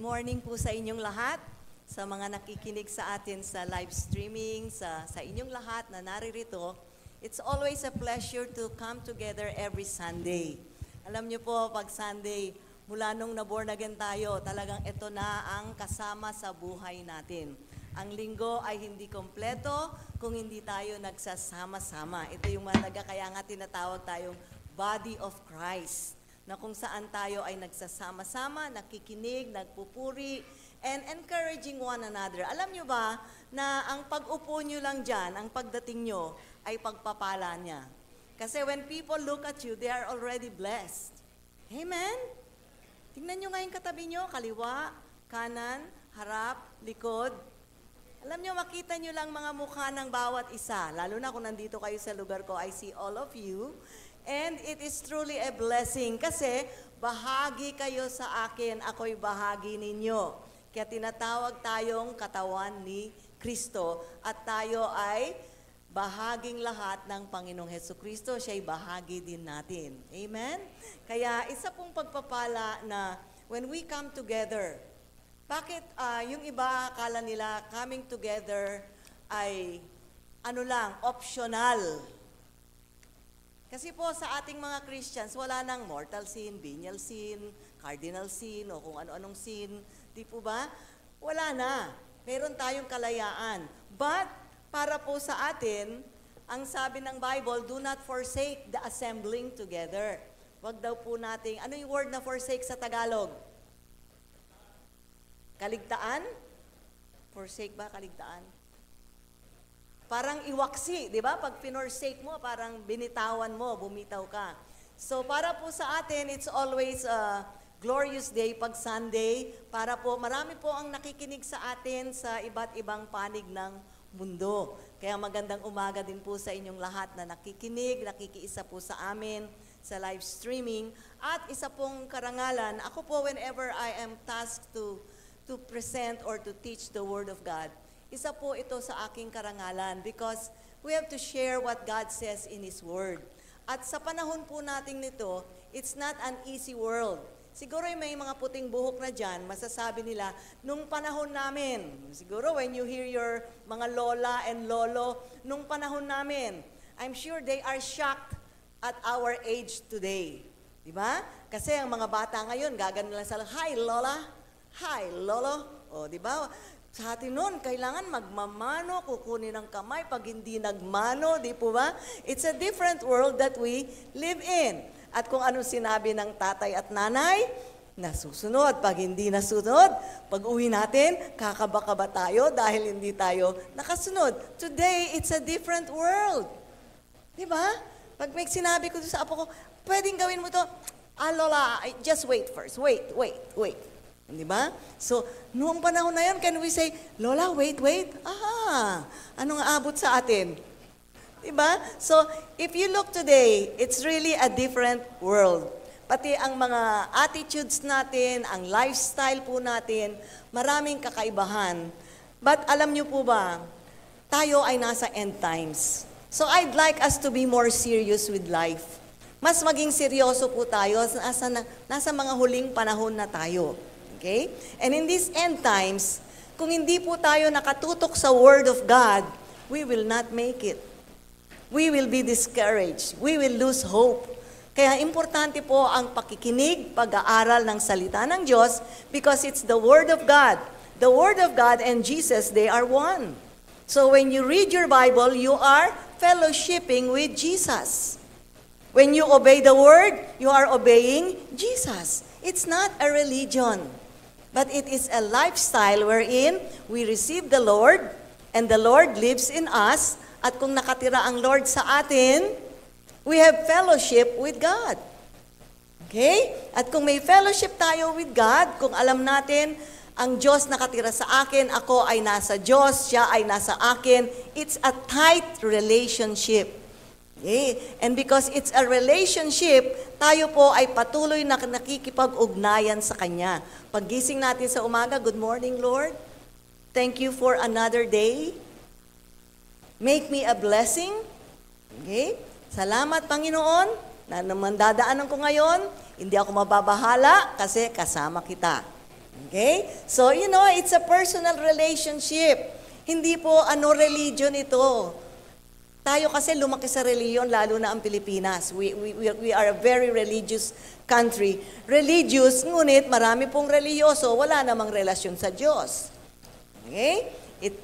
morning po sa inyong lahat, sa mga nakikinig sa atin sa live streaming, sa inyong lahat na naririto. It's always a pleasure to come together every Sunday. Alam niyo po, pag Sunday, mula nung na-born again tayo, talagang ito na ang kasama sa buhay natin. Ang linggo ay hindi kompleto kung hindi tayo nagsasama-sama. Ito yung mahalaga, kaya nga tinatawag tayong Body of Christ, na kung saan tayo ay nagsasama-sama, nakikinig, nagpupuri, and encouraging one another. Alam nyo ba na ang pag-upo nyo lang dyan, ang pagdating nyo, ay pagpapala niya. Kasi when people look at you, they are already blessed. Amen? Tingnan nyo nga yung katabi nyo, kaliwa, kanan, harap, likod. Alam nyo, makita nyo lang mga mukha ng bawat isa. Lalo na kung nandito kayo sa lugar ko, I see all of you. And it is truly a blessing kasi bahagi kayo sa akin, ako'y bahagi ninyo. Kaya tinatawag tayong katawan ni Kristo at tayo ay bahaging lahat ng Panginoong Hesukristo. Siya'y bahagi din natin. Amen? Kaya isa pong pagpapala na when we come together, bakit yung iba akala nila coming together ay optional. Kasi po sa ating mga Christians, wala nang mortal sin, venial sin, cardinal sin, o kung ano-anong sin. Di po ba? Wala na. Meron tayong kalayaan. But, para po sa atin, ang sabi ng Bible, do not forsake the assembling together. Wag daw po nating, ano yung word na forsake sa Tagalog? Kaligtaan? Forsake ba? Kaligtaan? Parang iwaksi, di ba? Pag pinorsake mo, parang binitawan mo, bumitaw ka. So para po sa atin, it's always a glorious day pag Sunday. Para po, marami po ang nakikinig sa atin sa iba't ibang panig ng mundo. Kaya magandang umaga din po sa inyong lahat na nakikinig, nakikiisa po sa amin sa live streaming. At isa pong karangalan, ako po whenever I am tasked to present or to teach the Word of God, isa po ito sa aking karangalan because we have to share what God says in His Word. At sa panahon po natin nito, it's not an easy world. Siguro may mga puting buhok na dyan, masasabi nila, nung panahon namin, siguro when you hear your mga lola and lolo, nung panahon namin, I'm sure they are shocked at our age today. Diba? Kasi ang mga bata ngayon, gagano lang sila, hi lola, hi lolo. O, diba? Sa atin noon, kailangan magmamano, kukunin ng kamay pag hindi nagmano, di po ba? It's a different world that we live in. At kung ano sinabi ng tatay at nanay, nasusunod. Pag hindi nasunod, pag uwi natin, kakaba-kaba tayo dahil hindi tayo nakasunod. Today, it's a different world. Di ba? Pag may sinabi ko sa apo ko, pwedeng gawin mo to, lola, just wait first. Wait. Di ba? So, noong panahon na yun, can we say, Lola, wait. Anong aabot sa atin? Di ba? So, if you look today, it's really a different world. Pati ang mga attitudes natin, ang lifestyle po natin, maraming kakaibahan. But alam niyo po ba, tayo ay nasa end times. So, I'd like us to be more serious with life. Mas maging seryoso po tayo, nasa mga huling panahon na tayo. Okay? And in these end times, kung hindi po tayo nakatutok sa Word of God, we will not make it. We will be discouraged. We will lose hope. Kaya importante po ang pakikinig, pag-aaral ng salita ng Diyos because it's the Word of God. The Word of God and Jesus, they are one. So when you read your Bible, you are fellowshipping with Jesus. When you obey the Word, you are obeying Jesus. It's not a religion. But it is a lifestyle wherein we receive the Lord and the Lord lives in us. At kung nakatira ang Lord sa atin, we have fellowship with God. Okay? At kung may fellowship tayo with God, kung alam natin, ang Diyos nakatira sa akin, ako ay nasa Diyos, siya ay nasa akin, it's a tight relationship. Okay? And because it's a relationship, tayo po ay patuloy na nakikipag-ugnayan sa Kanya. Paggising natin sa umaga, good morning, Lord. Thank you for another day. Make me a blessing. Okay? Salamat, Panginoon, na naman dadaanan ko ngayon. Hindi ako mababahala kasi kasama kita. Okay? So, it's a personal relationship. Hindi po religion ito. Tayo kasi lumaki sa reliyon, lalo na ang Pilipinas. We are a very religious country. Religious, ngunit marami pong reliyoso, wala namang relasyon sa Diyos. Okay?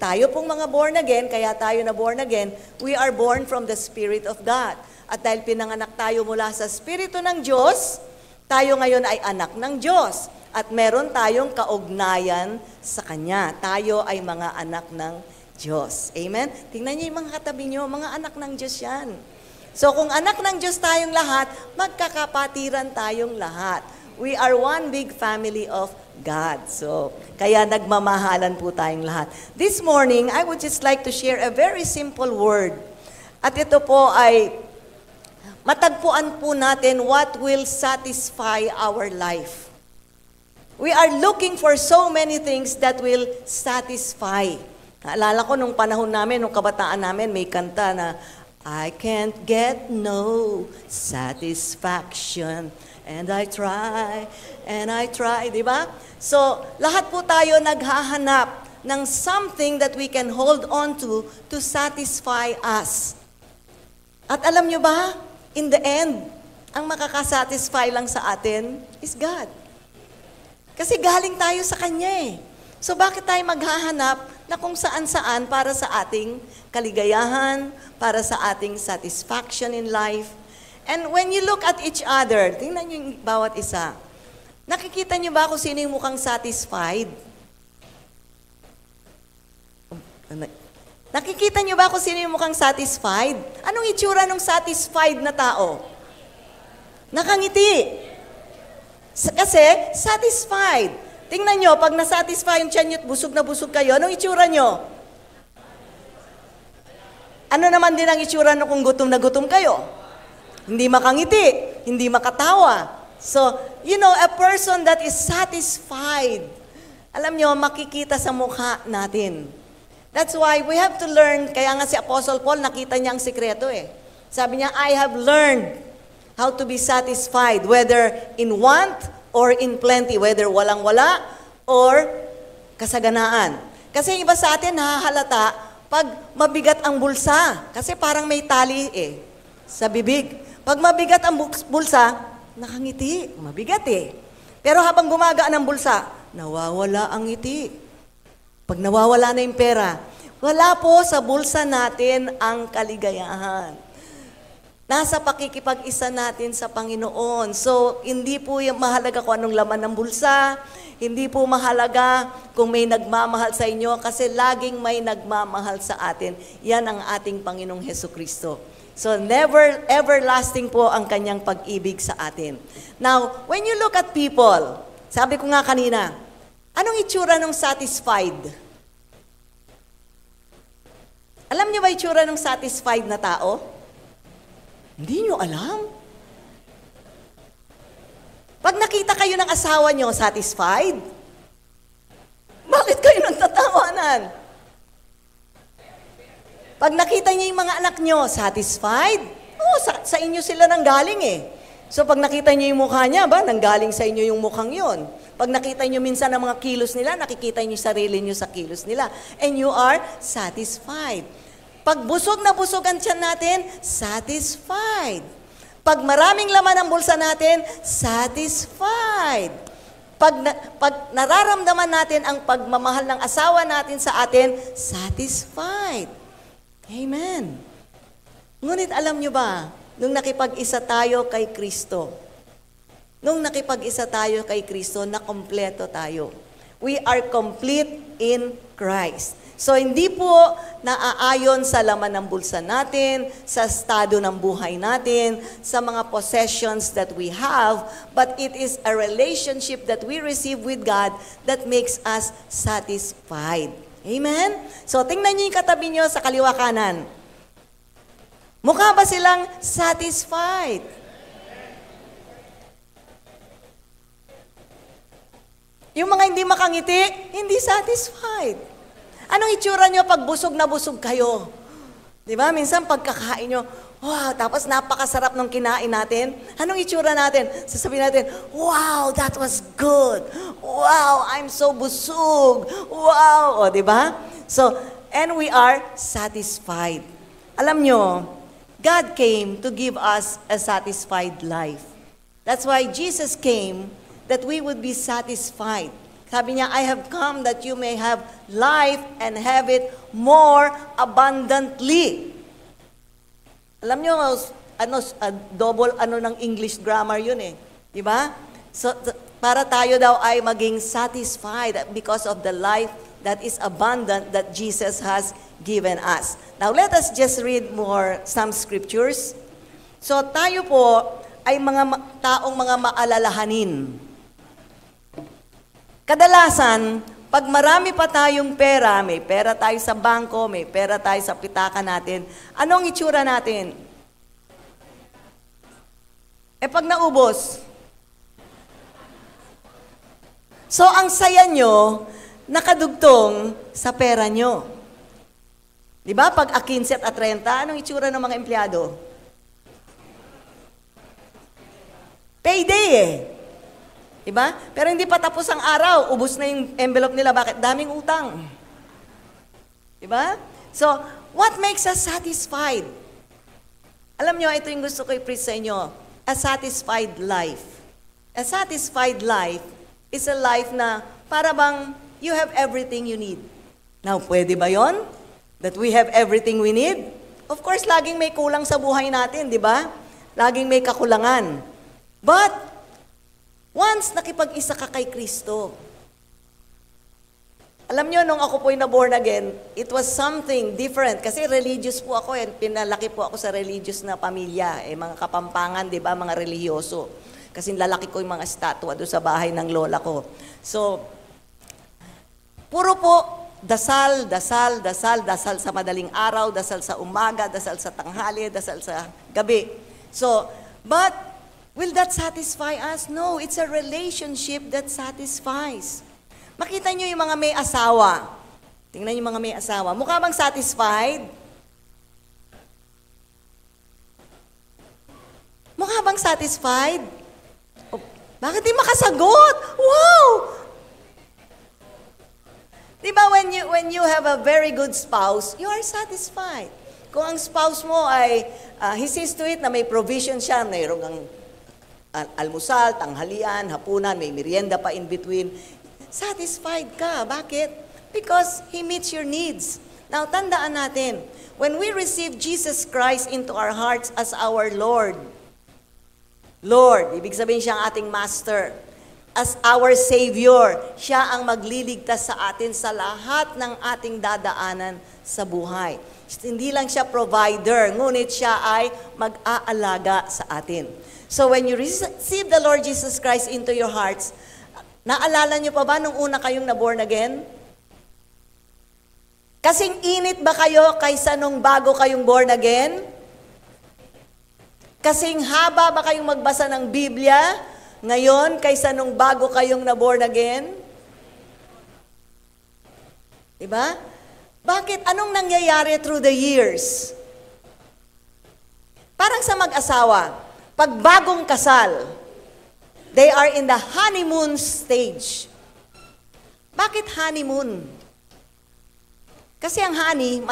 Tayo pong mga born again, kaya tayo na born again, we are born from the Spirit of God. At dahil pinanganak tayo mula sa Espiritu ng Diyos, tayo ngayon ay anak ng Diyos. At meron tayong kaugnayan sa Kanya. Tayo ay mga anak ng Diyos. Amen? Tingnan niyo yung mga katabi niyo, mga anak ng Diyos yan. So kung anak ng Diyos tayong lahat, magkakapatiran tayong lahat. We are one big family of God. So, kaya nagmamahalan po tayong lahat. This morning, I would just like to share a very simple word. At ito po ay matagpuan po natin what will satisfy our life. We are looking for so many things that will satisfy. Naalala ko nung panahon namin, nung kabataan namin, may kanta na, I can't get no satisfaction. And I try, di ba? So, lahat po tayo naghahanap ng something that we can hold on to satisfy us. At alam nyo ba, in the end, ang makakasatisfy lang sa atin is God. Kasi galing tayo sa Kanya eh. So bakit tayo maghahanap na kung saan-saan para sa ating kaligayahan, para sa ating satisfaction in life? And when you look at each other, tingnan niyo yung bawat isa. Nakikita niyo ba kung sino yung mukhang satisfied? Nakikita niyo ba kung sino yung mukhang satisfied? Anong itsura ng satisfied na tao? Nakangiti. Kasi satisfied. Tingnan niyo, pag nasatisfy yung tiyan niyo at busog na busog kayo, anong itsura niyo? Ano naman din ang itsura nyo kung gutom na gutom kayo? Hindi makangiti, hindi makatawa. So, a person that is satisfied, alam nyo, makikita sa mukha natin. That's why we have to learn, kaya nga si Apostle Paul, nakita niya ang sikreto eh. Sabi niya, I have learned how to be satisfied, whether in want or in plenty, whether walang-wala or kasaganaan. Kasi iba sa atin, nahahalata pag mabigat ang bulsa. Kasi parang may tali eh, sa bibig. Pag mabigat ang bulsa, nakangiti, mabigat eh. Pero habang gumagaan ang bulsa, nawawala ang ngiti. Pag nawawala na yung pera, wala po sa bulsa natin ang kaligayahan. Nasa pakikipag-isa natin sa Panginoon. So, hindi po yung mahalaga kung anong laman ng bulsa, hindi po mahalaga kung may nagmamahal sa inyo, kasi laging may nagmamahal sa atin. Yan ang ating Panginoong Hesukristo. So, never, everlasting po ang kanyang pag-ibig sa atin. Now, when you look at people, sabi ko nga kanina, anong itsura ng satisfied? Alam niyo ba itsura ng satisfied na tao? Hindi nyo alam. Pag nakita kayo ng asawa nyo, satisfied? Bakit kayo nagtatawanan? Pag nakita niyo yung mga anak nyo, satisfied? Oo, sa inyo sila nanggaling eh. So pag nakita niyo yung mukha niya, nanggaling sa inyo yung mukhang yon. Pag nakita niyo minsan ang mga kilos nila, nakikita niyo sarili niyo sa kilos nila. And you are satisfied. Pag busog na busog ang tiyan natin, satisfied. Pag maraming laman ang bulsa natin, satisfied. Pag nararamdaman natin ang pagmamahal ng asawa natin sa atin, satisfied. Amen. Ngunit alam nyo ba, nung nakipag-isa tayo kay Kristo, na kompleto tayo. We are complete in Christ. So, hindi po naaayon sa laman ng bulsa natin, sa estado ng buhay natin, sa mga possessions that we have, but it is a relationship that we receive with God that makes us satisfied. Amen? So, tingnan niyo yung katabi niyo sa kaliwa kanan. Mukha ba silang satisfied? Yung mga hindi makangiti, hindi satisfied. Anong itsura nyo pag busog na busog kayo? Di ba? Minsan pagkakain nyo, wow, tapos napakasarap ng kinain natin. Anong itsura natin? Sasabihin natin, wow, that was good. Wow, wow, I'm so busog. Wow, o, di ba? So, and we are satisfied. Alam nyo, God came to give us a satisfied life. That's why Jesus came, that we would be satisfied. Sabi niya, I have come that you may have life and have it more abundantly. Alam nyo, double ng English grammar yun eh. Di ba? So, para tayo daw ay maging satisfied because of the life that is abundant that Jesus has given us. Now, let us just read some scriptures. So, tayo po ay taong mga maalalahanin. Kadalasan, pag marami pa tayong pera, may pera tayo sa bangko, may pera tayo sa pitaka natin, anong itsura natin? Pag naubos, so ang saya nyo, nakadugtong sa pera nyo. Di ba? Pag 15 at 30, anong itsura ng mga empleyado? Payday eh. Di ba? Pero hindi pa tapos ang araw, ubos na yung envelope nila. Bakit? Daming utang. Di ba? So, what makes us satisfied? Alam nyo, ito yung gusto ko i-preach sa inyo. A satisfied life. A satisfied life is a life na para bang you have everything you need. Now, pwede ba yon? That we have everything we need? Of course, laging may kulang sa buhay natin, di ba? Laging may kakulangan. But, once nakipag-isa ka kay Kristo, alam nyo, nung ako po'y na-born again, it was something different. Kasi religious po ako, pinalaki po ako sa religious na pamilya. Mga Kapampangan, di ba, mga relihiyoso. Kasi lalaki ko yung mga estatwa doon sa bahay ng lola ko. So, puro po, dasal, dasal, dasal, dasal sa madaling araw, dasal sa umaga, dasal sa tanghali, dasal sa gabi. So, but, will that satisfy us? No, it's a relationship that satisfies. Makita nyo yung mga may asawa. Tingnan yung mga may asawa. Mukha bang satisfied? Mukha bang satisfied? Oh, bakit di makasagot? Wow! Diba when you have a very good spouse, you are satisfied. Kung ang spouse mo ay, he sees to it na may provision siya, mayroong ang almusal, tanghalian, hapunan, may merienda pa in between, satisfied ka. Bakit? Because He meets your needs. Now, tandaan natin, when we receive Jesus Christ into our hearts as our Lord, ibig sabihin siya ang ating Master, as our Savior, siya ang magliligtas sa atin sa lahat ng ating dadaanan sa buhay. Hindi lang siya provider, ngunit siya ay mag-aalaga sa atin. So when you receive the Lord Jesus Christ into your hearts, naalala niyo pa ba nung una kayong na-born again? Kasing init ba kayo kaysa nung bago kayong born again? Kasing haba ba kayong magbasa ng Biblia ngayon kaysa nung bago kayong na-born again? Diba? Bakit? Anong nangyayari through the years? Parang sa mag-asawa, pag bagong kasal, they are in the honeymoon stage. Bakit honeymoon? Kasi ang honey,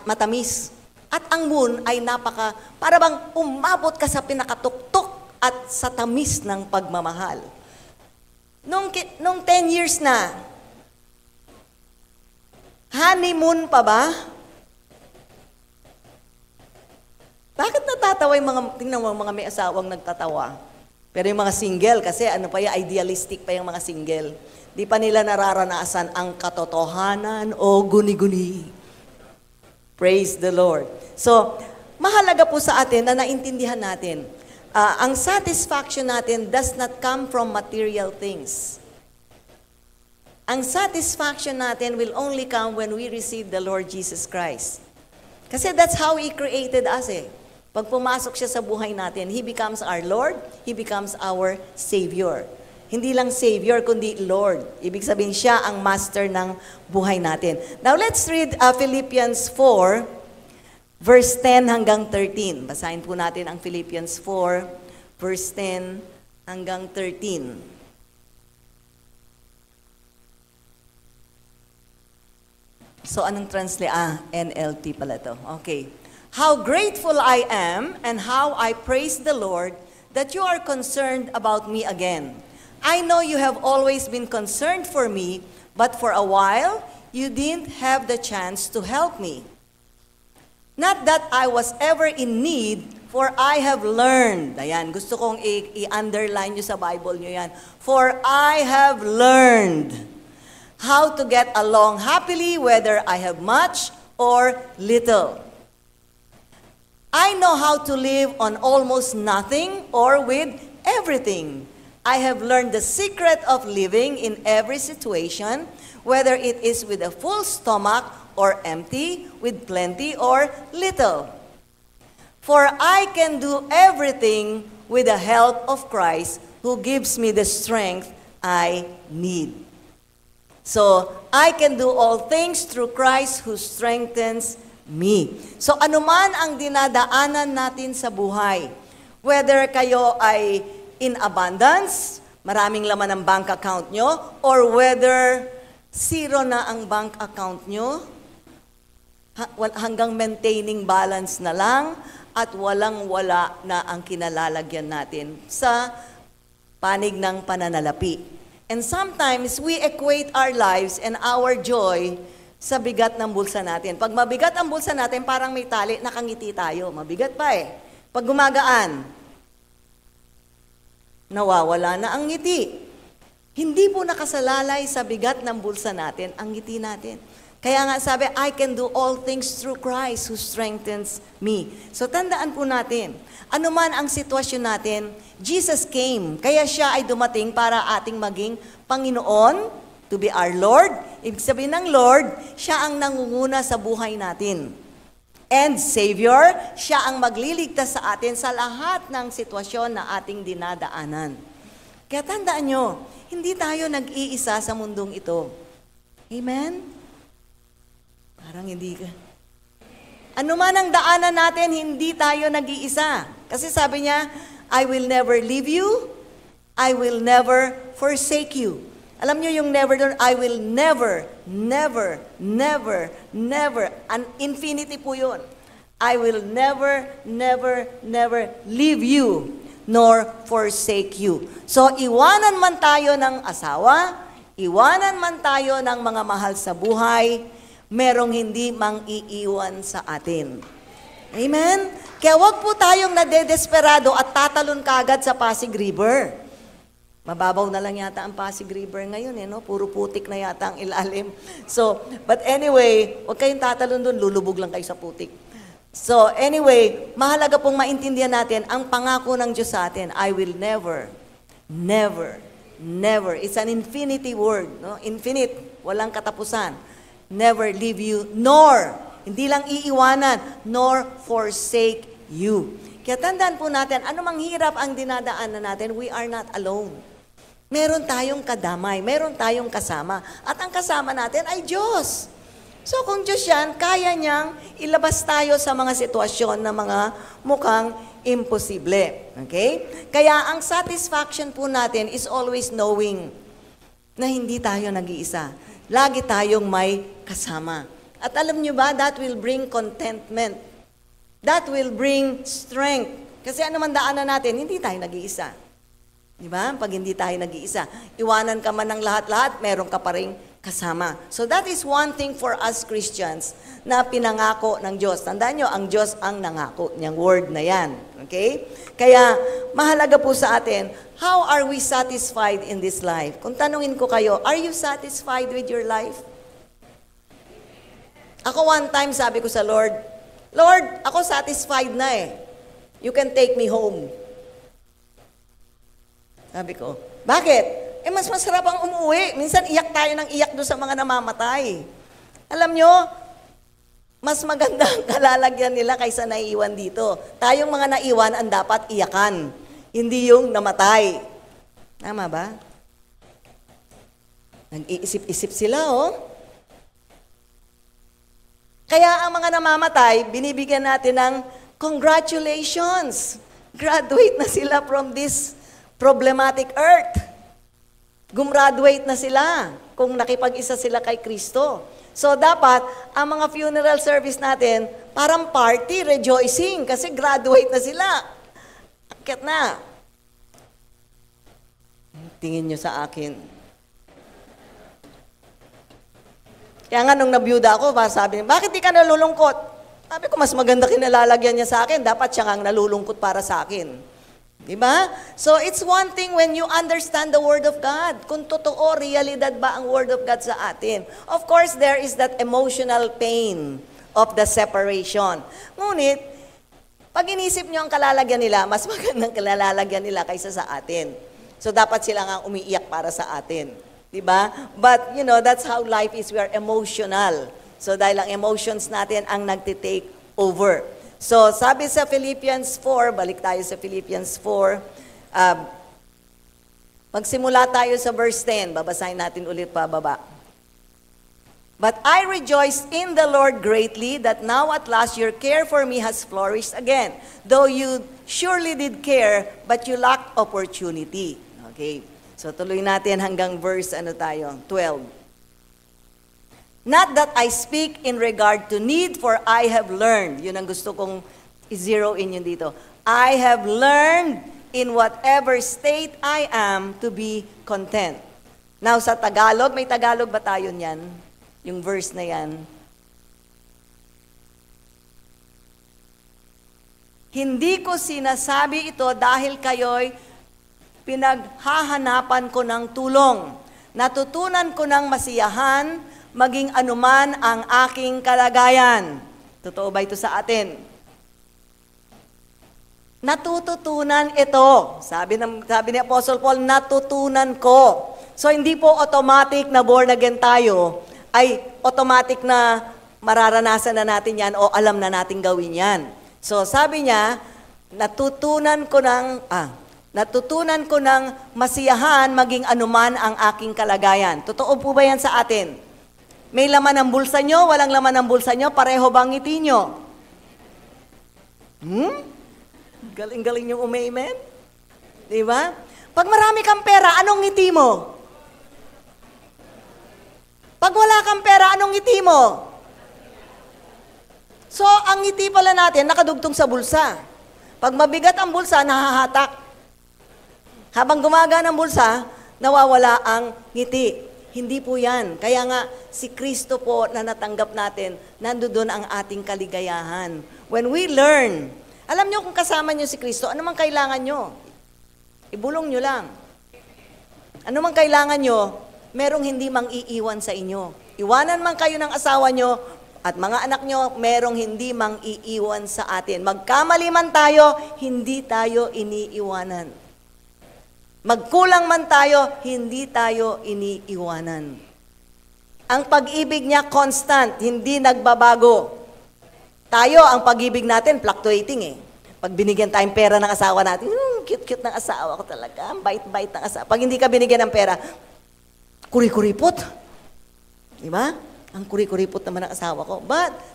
matamis. At ang moon ay para bang umabot ka sa pinakatuktok at sa tamis ng pagmamahal. Nung 10 years na, honeymoon pa ba? Bakit natatawa yung tingnan mo, mga may asawang nagtatawa? Pero yung mga single, kasi idealistic pa yung mga single. Di pa nila nararanasan ang katotohanan o guni-guni. Praise the Lord. So, mahalaga po sa atin na naintindihan natin, ang satisfaction natin does not come from material things. Ang satisfaction natin will only come when we receive the Lord Jesus Christ. Kasi that's how He created us eh. Pag pumasok siya sa buhay natin, He becomes our Lord, He becomes our Savior. Hindi lang Savior, kundi Lord. Ibig sabihin siya ang master ng buhay natin. Now let's read Philippians 4, verse 10 hanggang 13. Basahin po natin ang Philippians 4, verse 10 hanggang 13. So, anong translate? NLT pala to. Okay. How grateful I am and how I praise the Lord that you are concerned about me again. I know you have always been concerned for me, but for a while, you didn't have the chance to help me. Not that I was ever in need, for I have learned. Ayan, gusto kong i-underline nyo sa Bible nyo yan. For I have learned how to get along happily whether I have much or little. I know how to live on almost nothing or with everything. I have learned the secret of living in every situation, whether it is with a full stomach or empty, with plenty or little. For I can do everything with the help of Christ who gives me the strength I need. So, I can do all things through Christ who strengthens me. So, anuman ang dinadaanan natin sa buhay, whether kayo ay in abundance, maraming laman ang bank account nyo, or whether zero na ang bank account nyo, hanggang maintaining balance na lang, at walang-wala na ang kinalalagyan natin sa panig ng pananalapi. And sometimes, we equate our lives and our joy sa bigat ng bulsa natin. Pag mabigat ang bulsa natin, parang may tali, nakangiti tayo. Mabigat pa eh. Pag gumagaan, nawawala na ang ngiti. Hindi po nakasalalay sa bigat ng bulsa natin ang ngiti natin. Kaya nga sabi, I can do all things through Christ who strengthens me. So tandaan po natin, anuman ang sitwasyon natin, Jesus came. Kaya siya ay dumating para ating maging Panginoon, to be our Lord. Ibig sabihin ng Lord, siya ang nangunguna sa buhay natin. And Savior, siya ang magliligtas sa atin sa lahat ng sitwasyon na ating dinadaanan. Kaya tandaan nyo, hindi tayo nag-iisa sa mundong ito. Amen? Parang hindi ka. Ano man ang daanan natin, hindi tayo nag-iisa. Kasi sabi niya, I will never leave you, I will never forsake you. Alam niyo yung never doon, I will never, never, never, never, an infinity po yun. I will never, never, never leave you, nor forsake you. So, iwanan man tayo ng asawa, iwanan man tayo ng mga mahal sa buhay, merong hindi mang iiwan sa atin. Amen? Kaya wag po tayong nadedesperado at tatalon kagad sa Pasig River. Mababaw na lang yata ang Pasig River ngayon, no? Puro putik na yata ang ilalim. So, but anyway, wag kayong tatalon doon, lulubog lang kayo sa putik. So, anyway, mahalaga pong maintindihan natin ang pangako ng Diyos sa atin, I will never, never, never. It's an infinity word, no? Infinite, walang katapusan. Never leave you, nor, hindi lang iiwanan, nor forsake you. Kaya tandaan po natin, anumang hirap ang dinadaanan natin, we are not alone. Meron tayong kadamay, meron tayong kasama. At ang kasama natin ay Diyos. So kung Diyos yan, kaya niyang ilabas tayo sa mga sitwasyon na mga mukhang imposible. Okay? Kaya ang satisfaction po natin is always knowing na hindi tayo nag-iisa. Lagi tayong may kasama. At alam niyo ba, that will bring contentment. That will bring strength. Kasi ano man daanan natin, hindi tayo nag-iisa. Di ba? Pag hindi tayo nag-iisa, iwanan ka man ng lahat-lahat, meron ka pa rin kasama. So that is one thing for us Christians na pinangako ng Diyos. Tandaan nyo, ang Diyos ang nangako niyang word na yan. Okay? Kaya, mahalaga po sa atin, how are we satisfied in this life? Kung tanungin ko kayo, are you satisfied with your life? Ako one time sabi ko sa Lord, Lord, ako satisfied na eh. You can take me home. Sabi ko, bakit? Mas masarap ang umuwi. Minsan iyak tayo ng iyak doon sa mga namamatay. Alam nyo, mas maganda ang kalalagyan nila kaysa naiiwan dito. Tayong mga naiwan ang dapat iyakan, hindi yung namatay. Tama ba? Nag-iisip-isip sila, oh. Kaya ang mga namamatay, binibigyan natin ng congratulations. Graduate na sila from this problematic earth. Gumraduate na sila kung nakipag-isa sila kay Kristo. So dapat, ang mga funeral service natin, parang party, rejoicing, kasi graduate na sila. Akit na. Tingin nyo sa akin. Kaya nga nung nabiyuda ako, sabi niya, bakit di ka nalulungkot? Sabi ko, mas maganda kinalalagyan niya sa akin, dapat siya nga nalulungkot para sa akin. Diba? So, it's one thing when you understand the Word of God. Kung totoo, realidad ba ang Word of God sa atin? Of course, there is that emotional pain of the separation. Ngunit, pag inisip nyo ang kalalagyan nila, mas magandang kalalagyan nila kaysa sa atin. So, dapat sila nga umiiyak para sa atin. Diba? But, that's how life is. We are emotional. So, dahil ang emotions natin ang nagtitake over. So, sabi sa Philippians 4, balik tayo sa Philippians 4, magsimula tayo sa verse 10, babasahin natin ulit pababa. But I rejoiced in the Lord greatly that now at last your care for me has flourished again, though you surely did care, but you lacked opportunity. Okay, so tuloy natin hanggang verse 12. Not that I speak in regard to need, for I have learned. Yun ang gusto kong i-zero in yun dito. I have learned in whatever state I am to be content. Now, sa Tagalog, may Tagalog ba tayo niyan? Yung verse na yan. Hindi ko sinasabi ito dahil kayo'y pinaghahanapan ko ng tulong. Natutunan ko ng masiyahan, maging anuman ang aking kalagayan. Totoo ba ito sa atin? Natututunan ito. Sabi ni Apostle Paul, natutunan ko. So, hindi po automatic na born again tayo, ay automatic na mararanasan na natin yan o alam na natin gawin yan. So, sabi niya, natutunan ko ng masiyahan, maging anuman ang aking kalagayan. Totoo po ba yan sa atin? May laman ang bulsa nyo, walang laman ang bulsa nyo, pareho bang ngiti nyo? Galing-galing yung umamen. Diba? Pag marami kang pera, anong ngiti mo? Pag wala kang pera, anong ngiti mo? So, ang ngiti pala natin, nakadugtong sa bulsa. Pag mabigat ang bulsa, nahahatak. Habang gumagana ang bulsa, nawawala ang ngiti. Hindi po yan. Kaya nga, si Kristo po na natanggap natin, nandoon ang ating kaligayahan. When we learn, alam nyo kung kasama nyo si Kristo, ano mang kailangan nyo? Ibulong nyo lang. Ano mang kailangan nyo, merong hindi mang iiwan sa inyo. Iwanan man kayo ng asawa nyo, at mga anak nyo, merong hindi mang iiwan sa atin. Magkamali man tayo, hindi tayo iniiwanan. Magkulang man tayo, hindi tayo iniiwanan. Ang pag-ibig niya constant, hindi nagbabago. Tayo, ang pag-ibig natin, fluctuating eh. Pag binigyan tayong pera ng asawa natin, cute-cute ng asawa ko talaga, ang bait-bait ng asawa. Pag hindi ka binigyan ng pera, kuri-kuripot. Diba? Ang kuri-kuripot naman ng asawa ko.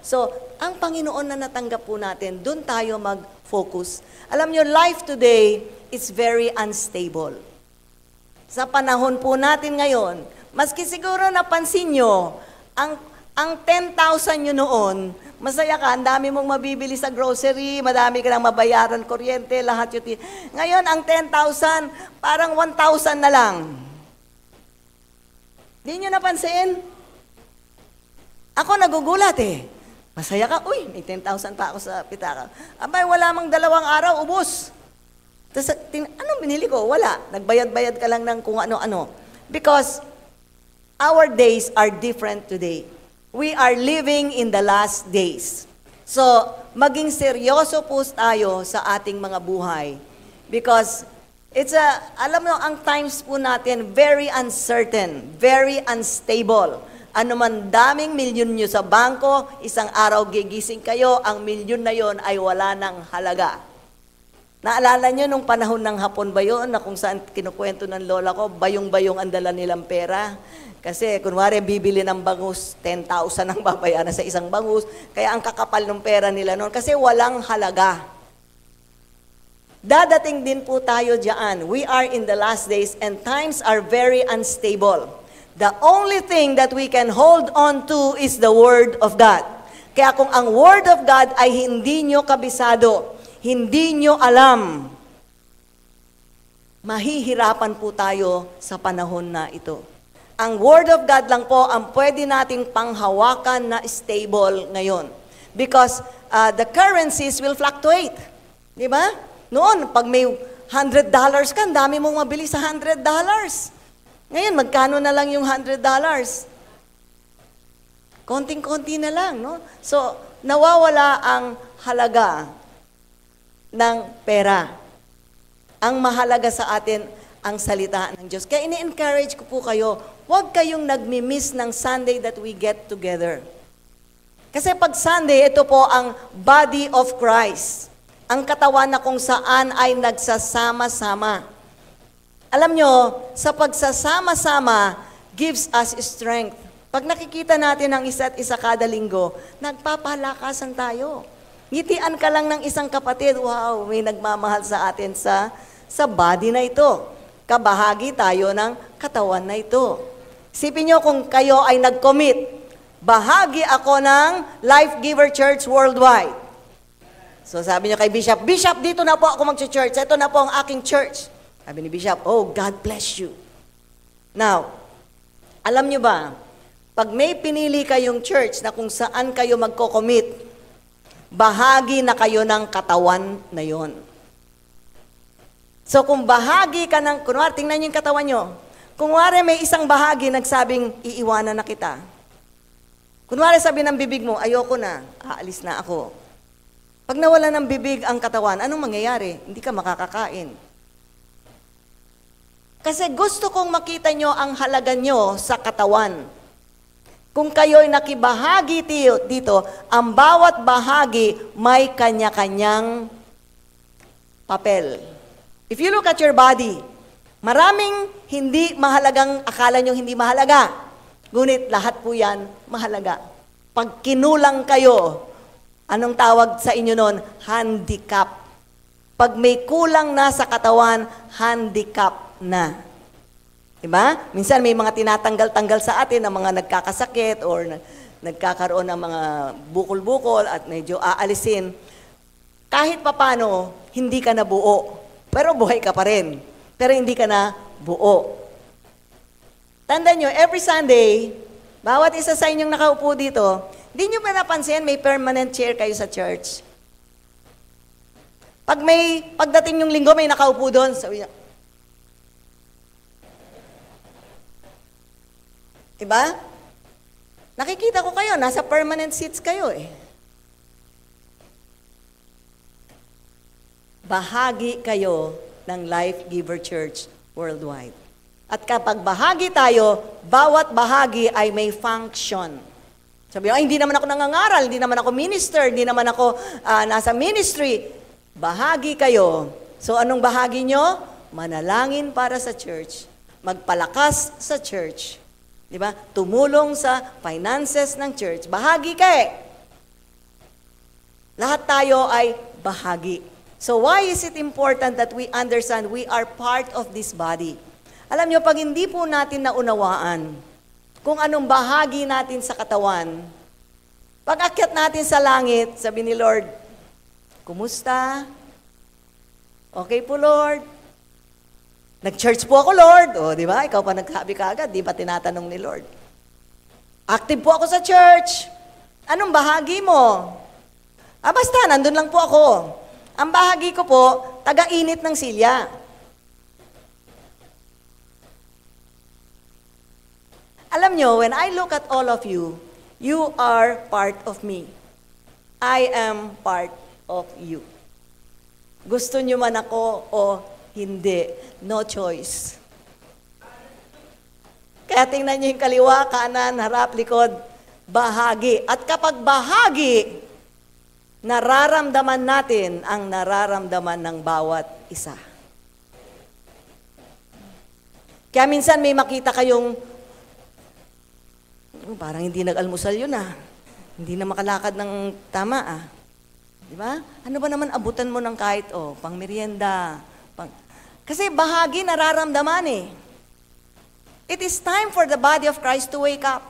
So, ang Panginoon na natanggap po natin, doon tayo mag-focus. Alam nyo, life today, it's very unstable. Sa panahon po natin ngayon, maski siguro napansin nyo, ang 10,000 nyo noon, masaya ka, ang dami mong mabibili sa grocery, madami ka nang mabayaran, kuryente, lahat yun. Ngayon, ang 10,000, parang 1,000 na lang. Di nyo napansin? Ako nagugulat eh. Masaya ka, uy, may 10,000 pa ako sa pitaka. Abay, wala mang 2 araw, ubos. Tapos, anong binili ko? Wala. Nagbayad-bayad ka lang ng kung ano-ano. Because our days are different today. We are living in the last days. So, maging seryoso po tayo sa ating mga buhay. Because, alam mo, ang times po natin, very uncertain, very unstable. Ano man daming milyon nyo sa bangko, isang araw gigising kayo, ang milyon na yon ay wala ng halaga. Naalala nyo nung panahon ng hapon ba yun, na kung saan kinukwento ng lola ko, bayong-bayong ang dala nilang pera. Kasi kunwari bibili ng bangus, 10,000 ang babayaran sa isang bangus, kaya ang kakapal ng pera nila noon, kasi walang halaga. Dadating din po tayo diyan. We are in the last days and times are very unstable. The only thing that we can hold on to is the Word of God. Kaya kung ang Word of God ay hindi nyo kabisado, hindi nyo alam, mahihirapan po tayo sa panahon na ito. Ang Word of God lang po ang pwede nating panghawakan na stable ngayon. Because the currencies will fluctuate. Di ba? Noon, pag may $100 ka, ang dami mong mabili sa $100. Ngayon, magkano na lang yung $100? Konting-konti na lang, no? So, nawawala ang halaga ng pera. Ang mahalaga sa atin, ang salita ng Diyos. Kaya ini-encourage ko po kayo, huwag kayong nagmi-miss ng Sunday that we get together. Kasi pag Sunday, ito po ang body of Christ. Ang katawan na kung saan ay nagsasama-sama. Alam nyo, sa pagsasama-sama, gives us strength. Pag nakikita natin ang isa't isa kada linggo, nagpapalakasan tayo. Ngitian ka lang ng isang kapatid, wow, may nagmamahal sa atin sa body na ito. Kabahagi tayo ng katawan na ito. Isipin nyo kung kayo ay nag-commit, bahagi ako ng Life Giver Church Worldwide. So sabi nyo kay Bishop, Bishop, dito na po ako mag-church. Ito na po ang aking church. Sabi ni Bishop, oh, God bless you. Now, alam nyo ba, pag may pinili kayong church na kung saan kayo magko-commit, bahagi na kayo ng katawan na yon. So kung bahagi ka ng, kunwari, tingnan nyo yung katawan nyo. Kunwari may isang bahagi nagsabing, iiwanan na kita. Kunwari sabi ng bibig mo, ayoko na, aalis na ako. Pag nawala ng bibig ang katawan, anong mangyayari? Hindi ka makakakain. Kasi gusto kong makita nyo ang halaga nyo sa katawan. Kung kayo'y nakibahagi dito, ang bawat bahagi may kanya-kanyang papel. If you look at your body, maraming hindi mahalagang akala nyo hindi mahalaga. Ngunit lahat po yan mahalaga. Pag kinulang kayo, anong tawag sa inyo nun? Handicap. Pag may kulang na sa katawan, handicap na. Diba? Minsan may mga tinatanggal-tanggal sa atin ng mga nagkakasakit or nagkakaroon ng mga bukol-bukol at medyo aalisin. Kahit papano, hindi ka na buo. Pero buhay ka pa rin. Pero hindi ka na buo. Tandaan nyo, every Sunday, bawat isa sa inyong nakaupo dito, hindi nyo ba napansin may permanent chair kayo sa church? Pagdating yung linggo, may nakaupo doon. Sabi niya, diba? Nakikita ko kayo, nasa permanent seats kayo eh. Bahagi kayo ng Life Giver Church Worldwide. At kapag bahagi tayo, bawat bahagi ay may function. Sabi, ay, hindi naman ako nangangaral, hindi naman ako minister, hindi naman ako nasa ministry. Bahagi kayo. So anong bahagi nyo? Manalangin para sa church. Magpalakas sa church. Diba? Tumulong sa finances ng church. Bahagi ka eh. Lahat tayo ay bahagi. So why is it important that we understand we are part of this body? Alam nyo, pag hindi po natin naunawaan kung anong bahagi natin sa katawan, pag akyat natin sa langit, sabi ni Lord, kumusta? Okay po, Lord. Nag-church po ako, Lord. O, di ba? Ikaw pa nagsabi ka agad, di ba tinatanong ni Lord? Active po ako sa church. Anong bahagi mo? Basta, nandun lang po ako. Ang bahagi ko po, taga-init ng silya. Alam nyo, when I look at all of you, you are part of me. I am part of you. Gusto nyo man ako o hindi. No choice. Kaya tingnan nyo yung kaliwa, kanan, harap, likod, bahagi. At kapag bahagi, nararamdaman natin ang nararamdaman ng bawat isa. Kaya minsan may makita kayong, parang hindi nag-almusal yun ah. Hindi na makalakad ng tama ah. Di ba? Ano ba naman abutan mo ng kahit, pang merienda, Kasi bahagi nararamdaman eh. It is time for the body of Christ to wake up.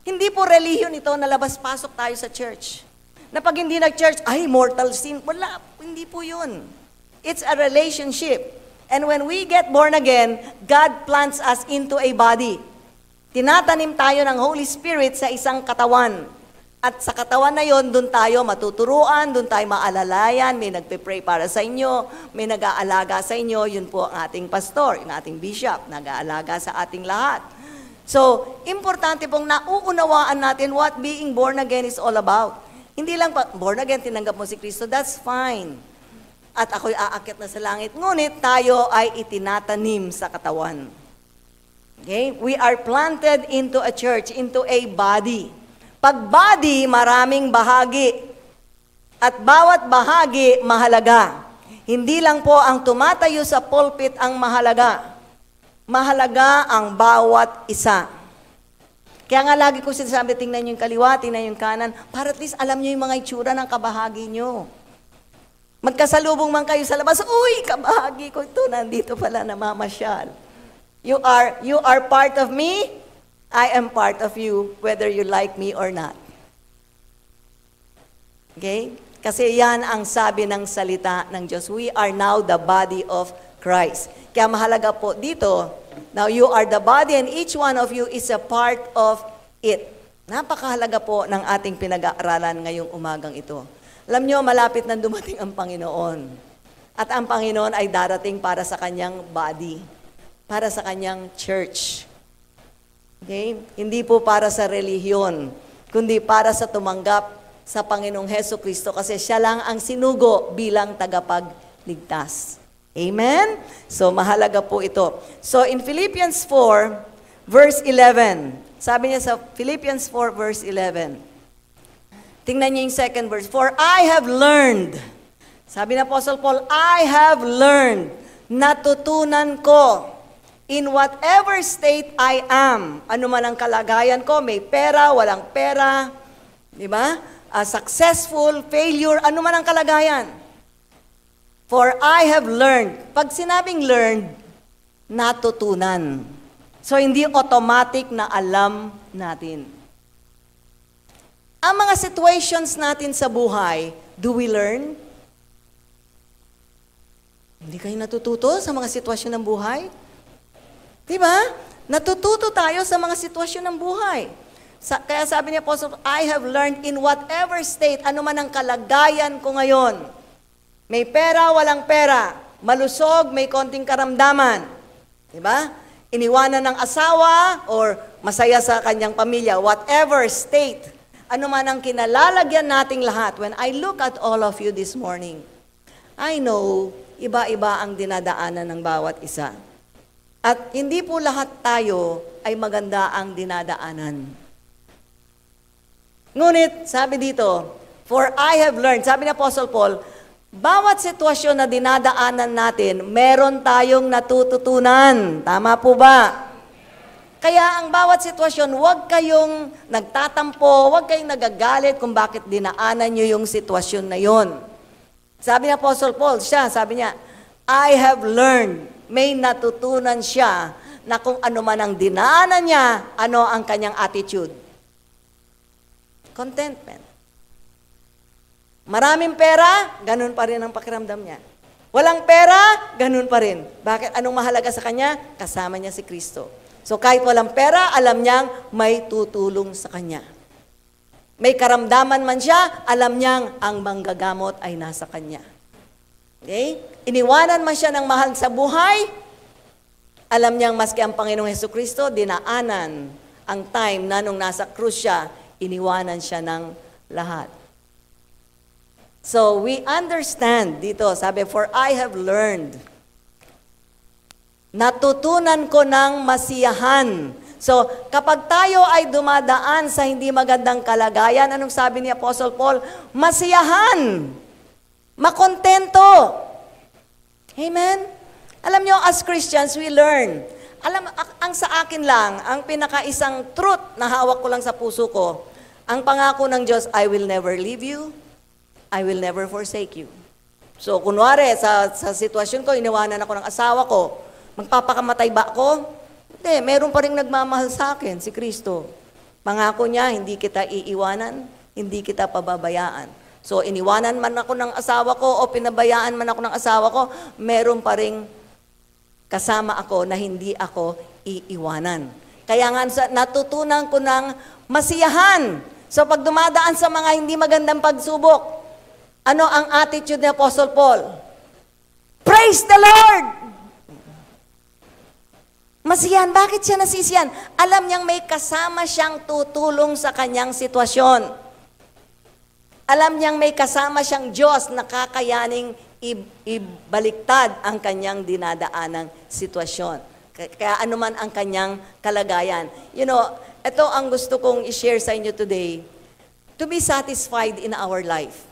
Hindi po relihiyon ito na labas-pasok tayo sa church. Na pag hindi nag-church, ay, mortal sin. Wala, hindi po yun. It's a relationship. And when we get born again, God plants us into a body. Tinatanim tayo ng Holy Spirit sa isang katawan. At sa katawan na yon, doon tayo matuturuan, doon tayo maalalayan, may nagpe-pray para sa inyo, may nag-aalaga sa inyo, yun po ang ating pastor, yung ating bishop, nag-aalaga sa ating lahat. So, importante pong nauunawaan natin what being born again is all about. Hindi lang born again, tinanggap mo si Kristo, that's fine. At ako'y aakyat na sa langit, ngunit tayo ay itinatanim sa katawan. Okay? We are planted into a church, into a body. Pag body, maraming bahagi. At bawat bahagi, mahalaga. Hindi lang po ang tumatayo sa pulpit ang mahalaga. Mahalaga ang bawat isa. Kaya nga lagi ko sinasabi, tingnan nyo yung kaliwa, tingnan yung kanan, para at least alam nyo yung mga itsura ng kabahagi nyo. Magkasalubong man kayo sa labas, uy, kabahagi ko ito, nandito pala namamasyal. You are part of me, I am part of you, whether you like me or not. Okay? Kasi yan ang sabi ng salita ng Diyos. We are now the body of Christ. Kaya mahalaga po dito, now you are the body and each one of you is a part of it. Napakahalaga po ng ating pinag-aaralan ngayong umagang ito. Alam nyo, malapit na dumating ang Panginoon. At ang Panginoon ay darating para sa kanyang body, para sa kanyang church. Okay? Hindi po para sa relihiyon, kundi para sa tumanggap sa Panginoong Hesukristo kasi siya lang ang sinugo bilang tagapagligtas. Amen? So, mahalaga po ito. So, in Philippians 4, verse 11, sabi niya sa Philippians 4, verse 11, tingnan niyo yung second verse, for I have learned, sabi ni Apostle Paul, I have learned, natutunan ko, in whatever state I am, ano man ang kalagayan ko, may pera, walang pera, di ba? Successful, failure, ano man ang kalagayan. For I have learned. Pag sinabing learned, natutunan. So, hindi automatic na alam natin. Ang mga situations natin sa buhay, do we learn? Hindi kayo natututo sa mga sitwasyon ng buhay? Diba? Natututo tayo sa mga sitwasyon ng buhay. Kaya sabi ni Apostle, I have learned in whatever state, ano man ang kalagayan ko ngayon. May pera, walang pera. Malusog, may konting karamdaman. Diba? Iniwanan ng asawa or masaya sa kanyang pamilya. Whatever state, ano man ang kinalalagyan nating lahat. When I look at all of you this morning, I know, iba-iba ang dinadaanan ng bawat isa. At hindi po lahat tayo ay maganda ang dinadaanan. Ngunit, sabi dito, for I have learned, sabi ni Apostle Paul, bawat sitwasyon na dinadaanan natin, meron tayong natututunan. Tama po ba? Kaya ang bawat sitwasyon, huwag kayong nagtatampo, huwag kayong nagagalit kung bakit dinaanan nyo yung sitwasyon na yon. Sabi ni Apostle Paul, sabi niya, I have learned, may natutunan siya na kung ano man ang dinaanan niya, ano ang kanyang attitude. Contentment. Maraming pera, ganun pa rin ang pakiramdam niya. Walang pera, ganun pa rin. Bakit? Anong mahalaga sa kanya? Kasama niya si Kristo. So kahit walang pera, alam niyang may tutulong sa kanya. May karamdaman man siya, alam niyang ang manggagamot ay nasa kanya. Okay? Iniwanan man siya ng mahal sa buhay, alam niyang maski ang Panginoong Hesukristo, dinaanan ang time na nung nasa krus siya, iniwanan siya ng lahat. So, we understand dito, sabi, for I have learned. Natutunan ko ng masiyahan. So, kapag tayo ay dumadaan sa hindi magandang kalagayan, anong sabi ni Apostle Paul? Masiyahan. Makontento. Amen? Alam nyo, as Christians, we learn. Alam, ang sa akin lang, ang pinakaisang truth na hawak ko lang sa puso ko, ang pangako ng Diyos, I will never leave you. I will never forsake you. So, kunwari, sa sitwasyon ko, iniwanan ako ng asawa ko, magpapakamatay ba ako? Hindi, meron pa rin nagmamahal sa akin, si Kristo. Pangako niya, hindi kita iiwanan, hindi kita pababayaan. So, iniwanan man ako ng asawa ko o pinabayaan man ako ng asawa ko, meron pa rin kasama ako na hindi ako iiwanan. Kaya nga, natutunan ko ng masiyahan. So, pag dumadaan sa mga hindi magandang pagsubok, ano ang attitude ni Apostle Paul? Praise the Lord! Masiyahan. Bakit siya nasisiyahan? Alam niyang may kasama siyang tutulong sa kanyang sitwasyon. Alam niyang may kasama siyang Diyos na kakayaning ibaliktad ang kanyang dinadaanang sitwasyon. Kaya anuman ang kanyang kalagayan. You know, ito ang gusto kong i-share sa inyo today. To be satisfied in our life.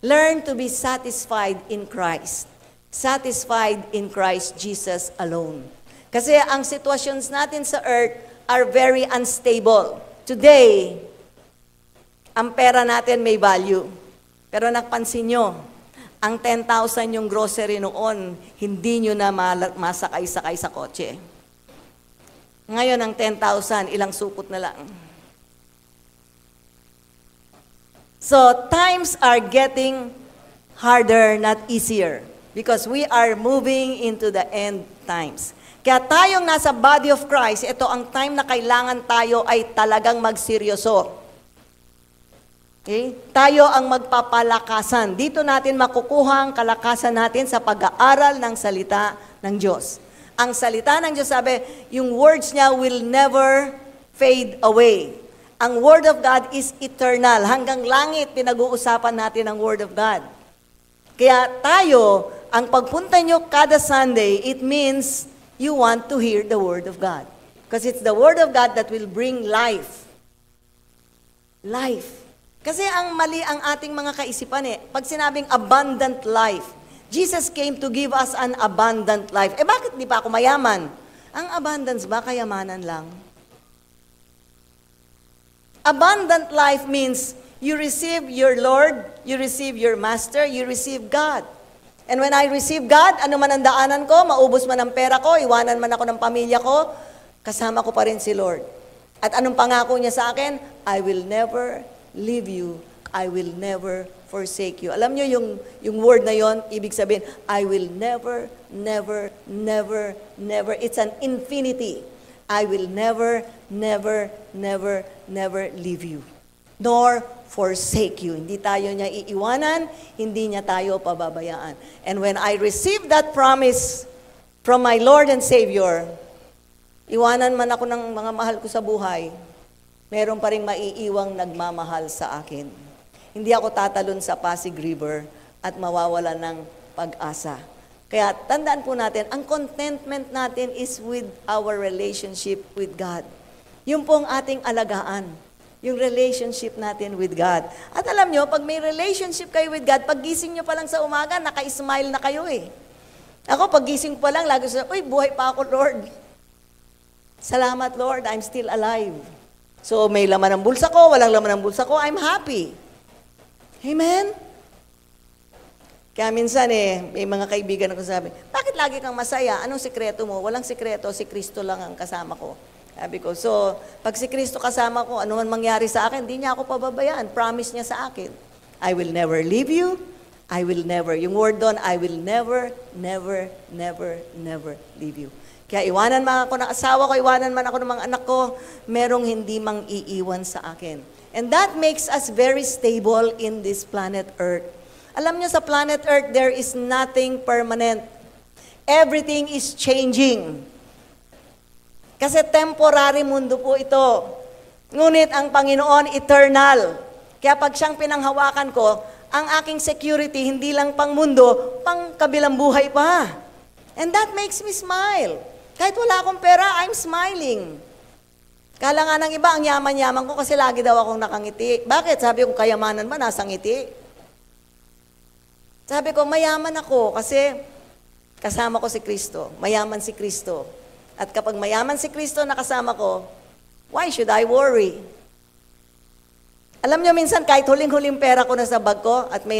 Learn to be satisfied in Christ. Satisfied in Christ Jesus alone. Kasi ang situations natin sa earth are very unstable. Today, ang pera natin may value. Pero napansin nyo, ang 10,000 yung grocery noon, hindi nyo na masakay-sakay sa kotse. Ngayon, ang 10,000, ilang supot na lang. So, times are getting harder, not easier. Because we are moving into the end times. Kaya tayong nasa body of Christ, ito ang time na kailangan tayo ay talagang magseryoso. Okay? Tayo ang magpapalakasan. Dito natin makukuha ang kalakasan natin sa pag-aaral ng salita ng Diyos. Ang salita ng Diyos, sabi, yung words niya will never fade away. Ang Word of God is eternal. Hanggang langit, pinag-uusapan natin ang Word of God. Kaya tayo, ang pagpunta nyo kada Sunday, it means you want to hear the Word of God. Because it's the Word of God that will bring life. Life. Kasi ang mali ang ating mga kaisipan eh. Pag sinabing abundant life, Jesus came to give us an abundant life. Eh bakit di pa ako mayaman? Ang abundance ba kayamanan lang? Abundant life means you receive your Lord, you receive your Master, you receive God. And when I receive God, ano man ang daanan ko, maubos man ang pera ko, iwanan man ako ng pamilya ko, kasama ko pa rin si Lord. At anong pangako niya sa akin? I will never leave you. I will never forsake you. Alam niyo yung word na yon, ibig sabihin, I will never, never, never, never. It's an infinity. I will never, never, never, never leave you. Nor forsake you. Hindi tayo niya iiwanan, hindi niya tayo pababayaan. And when I receive that promise from my Lord and Savior, iwanan man ako ng mga mahal ko sa buhay, meron pa rin maiiwang nagmamahal sa akin. Hindi ako tatalon sa Pasig River at mawawala ng pag-asa. Kaya tandaan po natin, ang contentment natin is with our relationship with God. Yung pong ating alagaan, yung relationship natin with God. At alam nyo, pag may relationship kayo with God, pag gising nyo pa lang sa umaga, naka-smile na kayo eh. Ako, pag gising pa lang, lagi sa, uy, buhay pa ako, Lord. Salamat, Lord, I'm still alive. So, may laman ng bulsa ko, walang laman ng bulsa ko, I'm happy. Amen? Kaya minsan may mga kaibigan ako sabi, bakit lagi kang masaya? Anong sikreto mo? Walang sikreto, si Kristo lang ang kasama ko. Sabi ko, so, pag si Kristo kasama ko, ano man mangyari sa akin, hindi niya ako pababayaan. Promise niya sa akin. I will never leave you. I will never. Yung word doon, I will never, never, never, never leave you. Kaya iwanan man ako ng asawa ko, iwanan man ako ng mga anak ko, merong hindi mang iiwan sa akin. And that makes us very stable in this planet Earth. Alam niyo, sa planet Earth, there is nothing permanent. Everything is changing. Kasi temporary mundo po ito. Ngunit ang Panginoon, eternal. Kaya pag siyang pinanghawakan ko, ang aking security, hindi lang pang mundo, pang kabilang buhay pa. And that makes me smile. Kahit wala akong pera, I'm smiling. Kala nga ng iba, ang yaman-yaman ko kasi lagi daw akong nakangiti. Bakit? Sabi ko, kayamanan ba nasa ngiti? Sabi ko, mayaman ako kasi kasama ko si Kristo. Mayaman si Kristo. At kapag mayaman si Kristo na kasama ko, why should I worry? Alam nyo, minsan kahit huling-huling pera ko na sa bag ko at may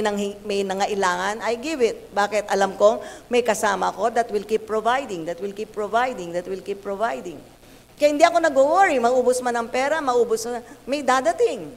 nangailangan, I give it. Bakit? Alam kong may kasama ko that will keep providing, that will keep providing, that will keep providing. Kaya hindi ako nag-worry, maubos man ang pera, maubos na, may dadating.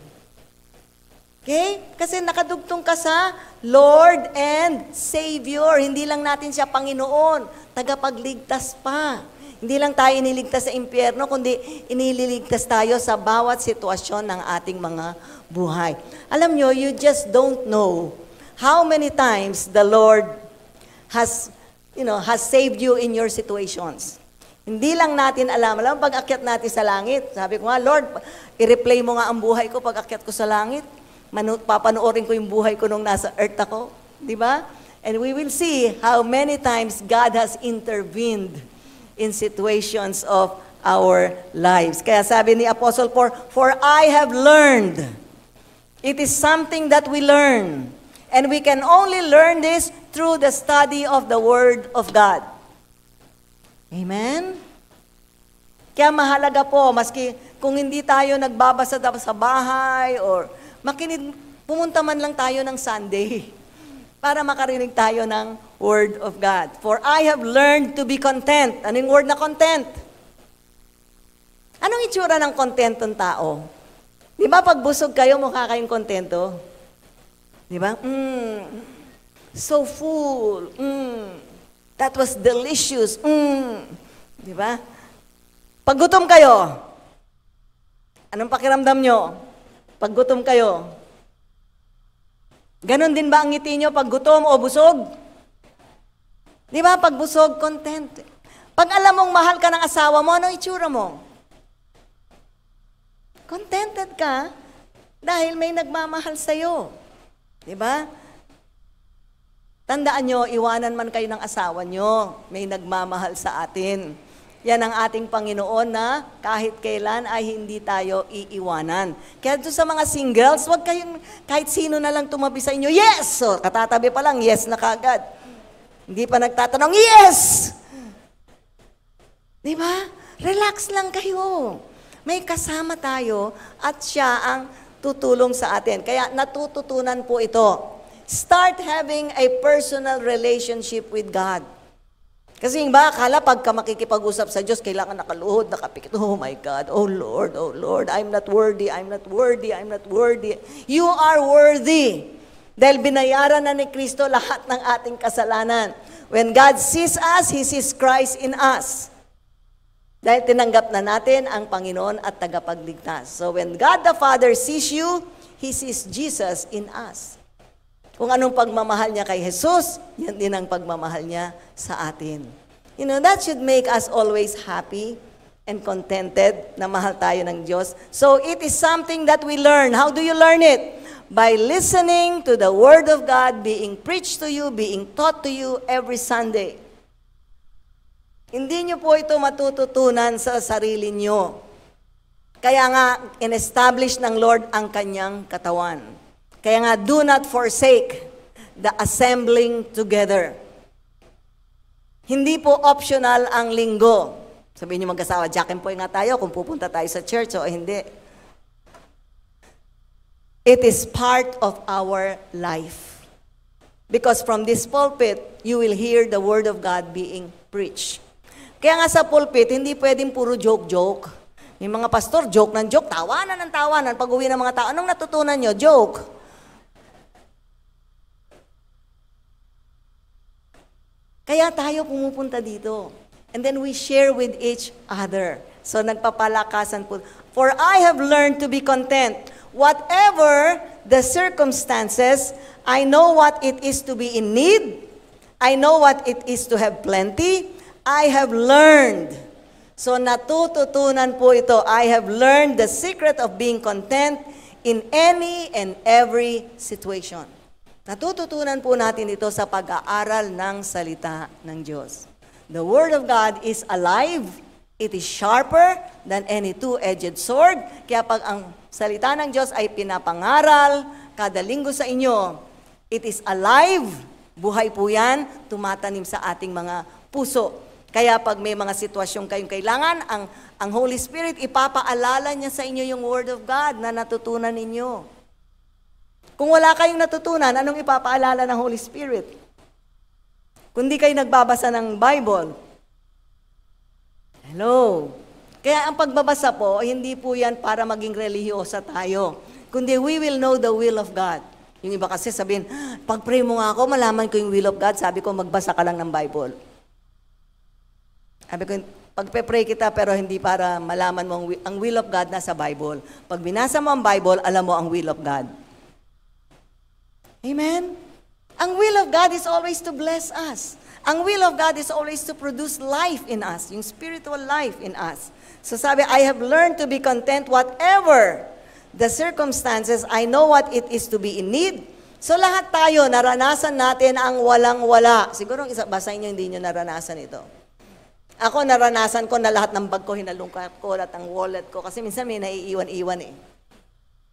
Okay? Kasi nakadugtong ka sa Lord and Savior. Hindi lang natin siya Panginoon, tagapagligtas pa. Hindi lang tayo iniligtas sa impyerno, kundi inililigtas tayo sa bawat sitwasyon ng ating mga buhay. Alam nyo, you just don't know how many times the Lord has saved you in your situations. Hindi lang natin alam. Alam, pag akyat natin sa langit, sabi ko nga, Lord, i-replay mo nga ang buhay ko pag akyat ko sa langit. Papanoorin ko yung buhay ko nung nasa earth ako. Di ba? And we will see how many times God has intervened in situations of our lives. Kaya sabi ni Apostle Paul, for I have learned. It is something that we learn. And we can only learn this through the study of the Word of God. Amen? Kaya mahalaga po, maski kung hindi tayo nagbabasa sa bahay or pumunta man lang tayo ng Sunday para makarinig tayo ng Word of God. For I have learned to be content. Anong word na content? Anong itsura ng content ng tao? Di ba pag busog kayo, mukha kayong kontento? Di ba? So full. That was delicious. Di ba? Pag gutom kayo, anong pakiramdam nyo? Pag gutom kayo, ganon din ba ang ngiti nyo pag gutom o busog? Di ba? Pag busog, content. Pag alam mong mahal ka ng asawa mo, anong itsura mo? Contented ka dahil may nagmamahal sa'yo. Di ba? Tandaan nyo, iwanan man kayo ng asawa nyo, may nagmamahal sa atin. Yan ang ating Panginoon na kahit kailan ay hindi tayo iiwanan. Kaya doon sa mga singles, wag kayong kahit sino na lang tumabi sa inyo, yes! So, katatabi pa lang, yes na kagad. Hindi pa nagtatanong, yes! Di ba? Relax lang kayo. May kasama tayo at siya ang tutulong sa atin. Kaya natututunan po ito. Start having a personal relationship with God. Kasi ba, akala pagka makikipag-usap sa Diyos, kailangan nakaluhod, nakapikit. Oh my God, oh Lord, I'm not worthy, I'm not worthy, I'm not worthy. You are worthy. Dahil binayaran na ni Kristo lahat ng ating kasalanan. When God sees us, He sees Christ in us. Dahil tinanggap na natin ang Panginoon at tagapagligtas. So when God the Father sees you, He sees Jesus in us. Kung anong pagmamahal niya kay Jesus, yan din ang pagmamahal niya sa atin. You know, that should make us always happy and contented na mahal tayo ng Diyos. So it is something that we learn. How do you learn it? By listening to the Word of God being preached to you, being taught to you every Sunday. Hindi niyo po ito matututunan sa sarili niyo. Kaya nga, in-establish ng Lord ang kanyang katawan. Kaya nga, do not forsake the assembling together. Hindi po optional ang linggo. Sabihin niyo mag-asawa, Jack and Poy nga tayo kung pupunta tayo sa church o hindi. It is part of our life. Because from this pulpit, you will hear the Word of God being preached. Kaya nga sa pulpit, hindi pwedeng puro joke-joke. May mga pastor, joke ng joke, tawanan ng tawanan. Pag-uwi ng mga tao, anong natutunan nyo? Joke. Kaya tayo pumupunta dito. And then we share with each other. So nagpapalakasan po. For I have learned to be content. Whatever the circumstances, I know what it is to be in need. I know what it is to have plenty. I have learned. So natututunan po ito. I have learned the secret of being content in any and every situation. Natututunan po natin ito sa pag-aaral ng salita ng Diyos. The Word of God is alive. It is sharper than any two-edged sword. Kaya pag ang salita ng Diyos ay pinapangaral kada linggo sa inyo, it is alive. Buhay po yan, tumatanim sa ating mga puso. Kaya pag may mga sitwasyon kayong kailangan, ang Holy Spirit, ipapaalala niya sa inyo yung Word of God na natutunan ninyo. Kung wala kayong natutunan, anong ipapaalala ng Holy Spirit? Kung di kayo nagbabasa ng Bible. Hello? Kaya ang pagbabasa po, hindi po yan para maging relihiyosa tayo. Kundi we will know the will of God. Yung iba kasi sabihin, pag-pray mo nga ako, malaman ko yung will of God. Sabi ko, magbasa ka lang ng Bible. Sabi ko, pagpe-pray kita pero hindi para malaman mo ang will of God nasa Bible. Pag binasa mo ang Bible, alam mo ang will of God. Amen? Ang will of God is always to bless us. Ang will of God is always to produce life in us, yung spiritual life in us. So sabi, I have learned to be content whatever the circumstances. I know what it is to be in need. So lahat tayo, naranasan natin ang walang-wala. Siguro ang isa, basa inyo, hindi nyo naranasan ito. Ako, naranasan ko na lahat ng bag ko, hinalungkat ko, lahat ng wallet ko. Kasi minsan may naiiwan-iwan eh.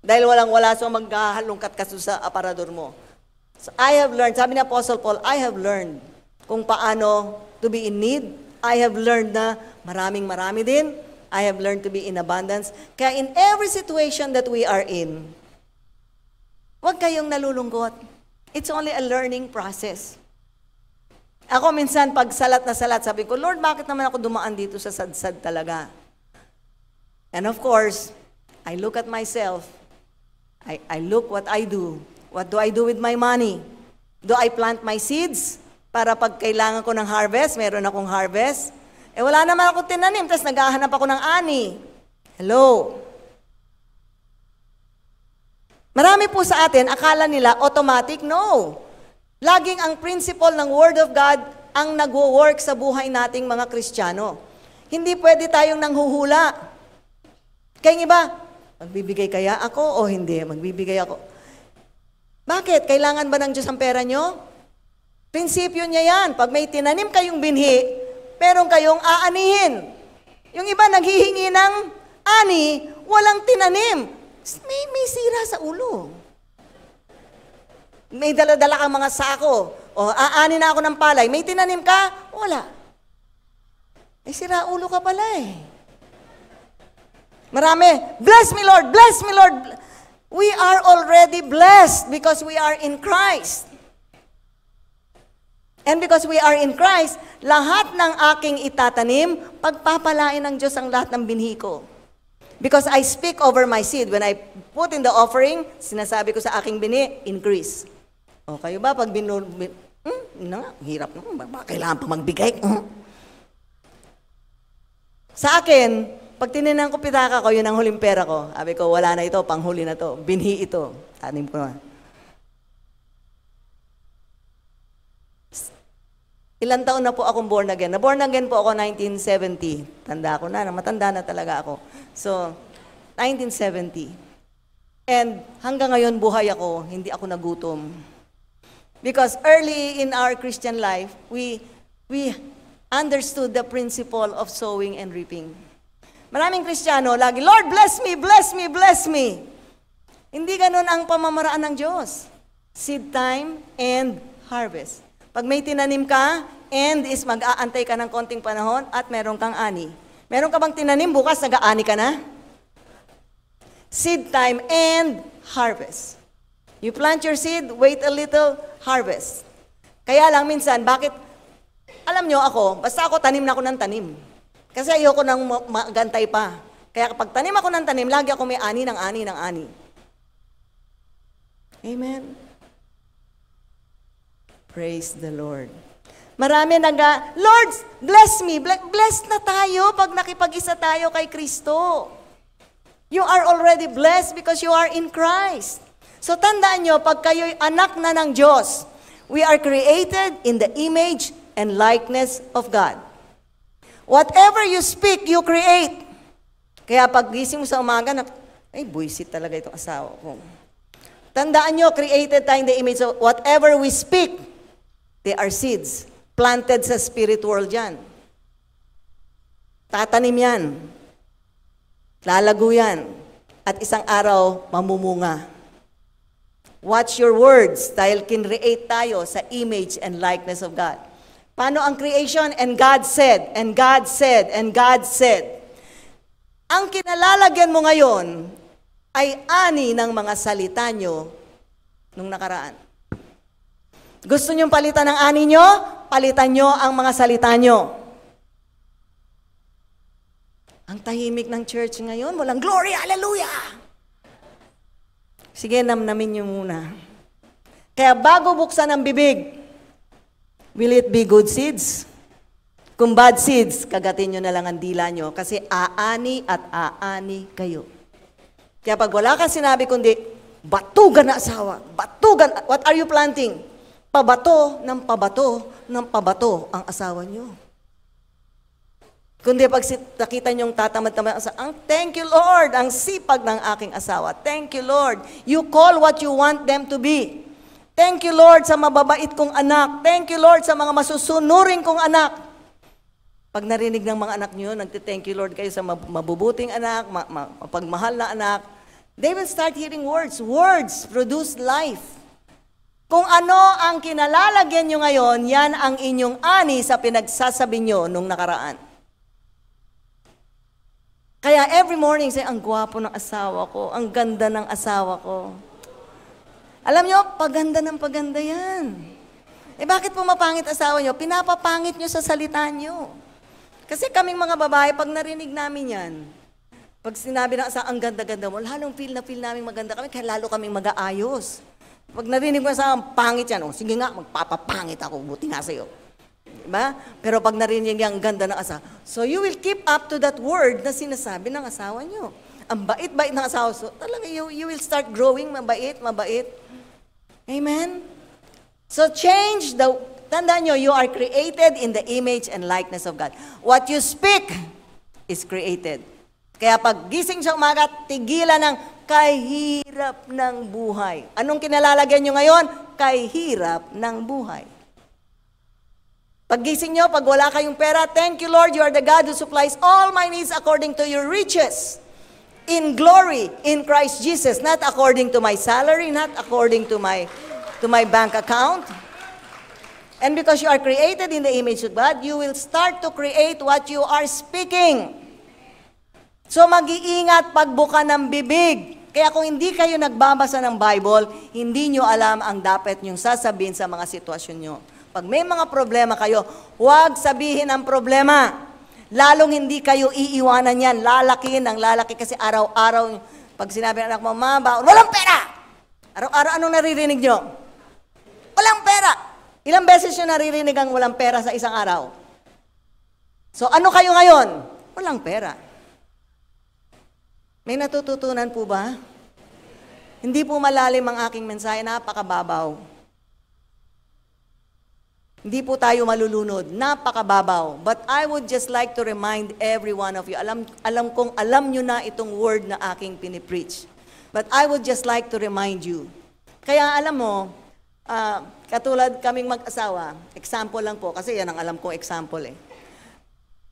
Dahil walang-wala, so maghahalungkat ka sa aparador mo. So I have learned, sabi ni Apostle Paul, I have learned kung paano to be in need. I have learned na maraming-marami din. I have learned to be in abundance. Kaya in every situation that we are in, huwag kayong nalulungkot. It's only a learning process. Ako minsan, pag salat na salat, sabi ko, Lord, bakit naman ako dumaan dito sa sadsad talaga? And of course, I look at myself. I look what I do. What do I do with my money? Do I plant my seeds? Para pag kailangan ko ng harvest, meron akong harvest. Eh wala naman akong tinanim, tapos naghahanap ako ng ani. Hello? Marami po sa atin, akala nila automatic, no. Laging ang principle ng Word of God ang nagwo-work sa buhay nating mga Kristiyano. Hindi pwede tayong nanghuhula. Kaya iba, magbibigay kaya ako o hindi? Magbibigay ako. Bakit? Kailangan ba ng Diyos ang pera nyo? Prinsipyo niya yan. Pag may tinanim kayong binhi, meron kayong aanihin. Yung iba naghihingi ng ani, walang tinanim. May sira sa ulo. May dala-dala kang mga sako. O aani na ako ng palay. May tinanim ka? Wala. Sira ulo ka pala eh. Marami. Bless me, Lord. Bless me, Lord. We are already blessed because we are in Christ. And because we are in Christ, lahat ng aking itatanim, pagpapalain ng Diyos ang lahat ng binhi ko. Because I speak over my seed. When I put in the offering, sinasabi ko sa aking binhi, increase. O kayo ba, pag hirap na, kailangan pa magbigay. Sa akin, pag tininan ko pitaka ko, yun ang huling pera ko. Sabi ko, wala na ito, panghuli na to. Binhi ito. Tanim ko na. Ilang taon na po akong born again. Na-born again po ako 1970. Tanda ko na, matanda na talaga ako. So, 1970. And hanggang ngayon buhay ako, hindi ako nagutom. Because early in our Christian life, we understood the principle of sowing and reaping. Maraming Kristiyano, lagi, Lord, bless me, bless me, bless me. Hindi ganun ang pamamaraan ng Diyos. Seed time and harvest. Pag may tinanim ka, and is mag-aantay ka ng konting panahon at meron kang ani. Meron ka bang tinanim, bukas nag-aani ka na? Seed time and harvest. You plant your seed, wait a little, harvest. Kaya lang minsan, bakit, alam nyo ako, basta ako tanim na ako ng tanim. Kasi ayoko nang magantay pa. Kaya kapag tanim ako ng tanim, lagi ako may ani ng ani ng ani. Amen. Praise the Lord. Marami Lord, bless me. Blessed na tayo pag nakipag-isa tayo kay Kristo. You are already blessed because you are in Christ. So tandaan nyo, pag kayo'y anak na ng Diyos, we are created in the image and likeness of God. Whatever you speak, you create. Kaya pag gising mo sa umaga, buisit talaga itong asawa ko. Tandaan nyo, created tayo in the image of whatever we speak. They are seeds. Planted sa spirit world yan. Tatanim yan. Lalago yan. At isang araw, mamumunga. Watch your words dahil kinreate tayo sa image and likeness of God. Paano ang creation? And God said, and God said, and God said. Ang kinalalagyan mo ngayon ay ani ng mga salita nyo nung nakaraan. Gusto nyong palitan ang ani nyo? Palitan nyo ang mga salita nyo. Ang tahimik ng church ngayon, walang glory, hallelujah! Sige, namnamin nyo muna. Kaya bago buksan ang bibig, will it be good seeds? Kung bad seeds, kagatin nyo na lang ang dila nyo kasi aani at aani kayo. Kaya pag wala kang sinabi kundi, batugan na asawa, batugan, what are you planting? Pabato ng pabato ng pabato ang asawa nyo. Kundi pag nakita nyong tatamad-tamad ang asawa, thank you Lord, ang sipag ng aking asawa. Thank you Lord. You call what you want them to be. Thank you Lord sa mababait kong anak. Thank you Lord sa mga masusunuring kong anak. Pag narinig ng mga anak nyo, nagtithank you Lord kayo sa mabubuting anak, mapagmahal na anak, they will start hearing words. Words produce life. Kung ano ang kinalalagyan nyo ngayon, yan ang inyong ani sa pinagsasabi nyo nung nakaraan. Kaya every morning, say, ang gwapo ng asawa ko, ang ganda ng asawa ko. Alam nyo, paganda ng paganda yan. Bakit pumapangit asawa nyo? Pinapapangit nyo sa salita nyo. Kasi kaming mga babae, pag narinig namin yan, pag sinabi ng asawa, ang ganda-ganda mo, lalong feel namin maganda kami, kaya lalo kaming mag-aayos. Pag narinig mo sa pangit yan, sige nga, magpapapangit ako, buti nga sa'yo. Diba? Pero pag narinig ang ganda ng asawa, so you will keep up to that word na sinasabi ng asawa nyo. Ang bait-bait ng asawa, so talaga you will start growing, mabait. Amen? So tandaan nyo, you are created in the image and likeness of God. What you speak is created. Kaya pag gising sa umaga, tigilan ng kahirap ng buhay. Anong kinalalagyan nyo ngayon? Kahirap ng buhay. Pag gising nyo, pag wala kayong pera, thank you Lord, you are the God who supplies all my needs according to your riches. In glory, in Christ Jesus. Not according to my salary, not according to my bank account. And because you are created in the image of God, you will start to create what you are speaking. So mag-iingat pagbuka ng bibig. Kaya kung hindi kayo nagbabasa ng Bible, hindi nyo alam ang dapat nyong sasabihin sa mga sitwasyon nyo. Pag may mga problema kayo, huwag sabihin ang problema. Lalong hindi kayo iiwanan yan. Lalaki ng lalaki kasi araw-araw, pag sinabi ng anak mo, Mama, walang pera! Araw-araw, anong naririnig nyo? Walang pera! Ilang beses nyo naririnig ang walang pera sa isang araw? So ano kayo ngayon? Walang pera. May natututunan po ba? Hindi po malalim ang aking mensahe, napakababaw. Hindi po tayo malulunod, napakababaw. But I would just like to remind every one of you, alam kong alam nyo na itong word na aking pinipreach. But I would just like to remind you. Kaya alam mo, katulad kaming mag-asawa, example lang po, kasi yan ang alam kong example eh.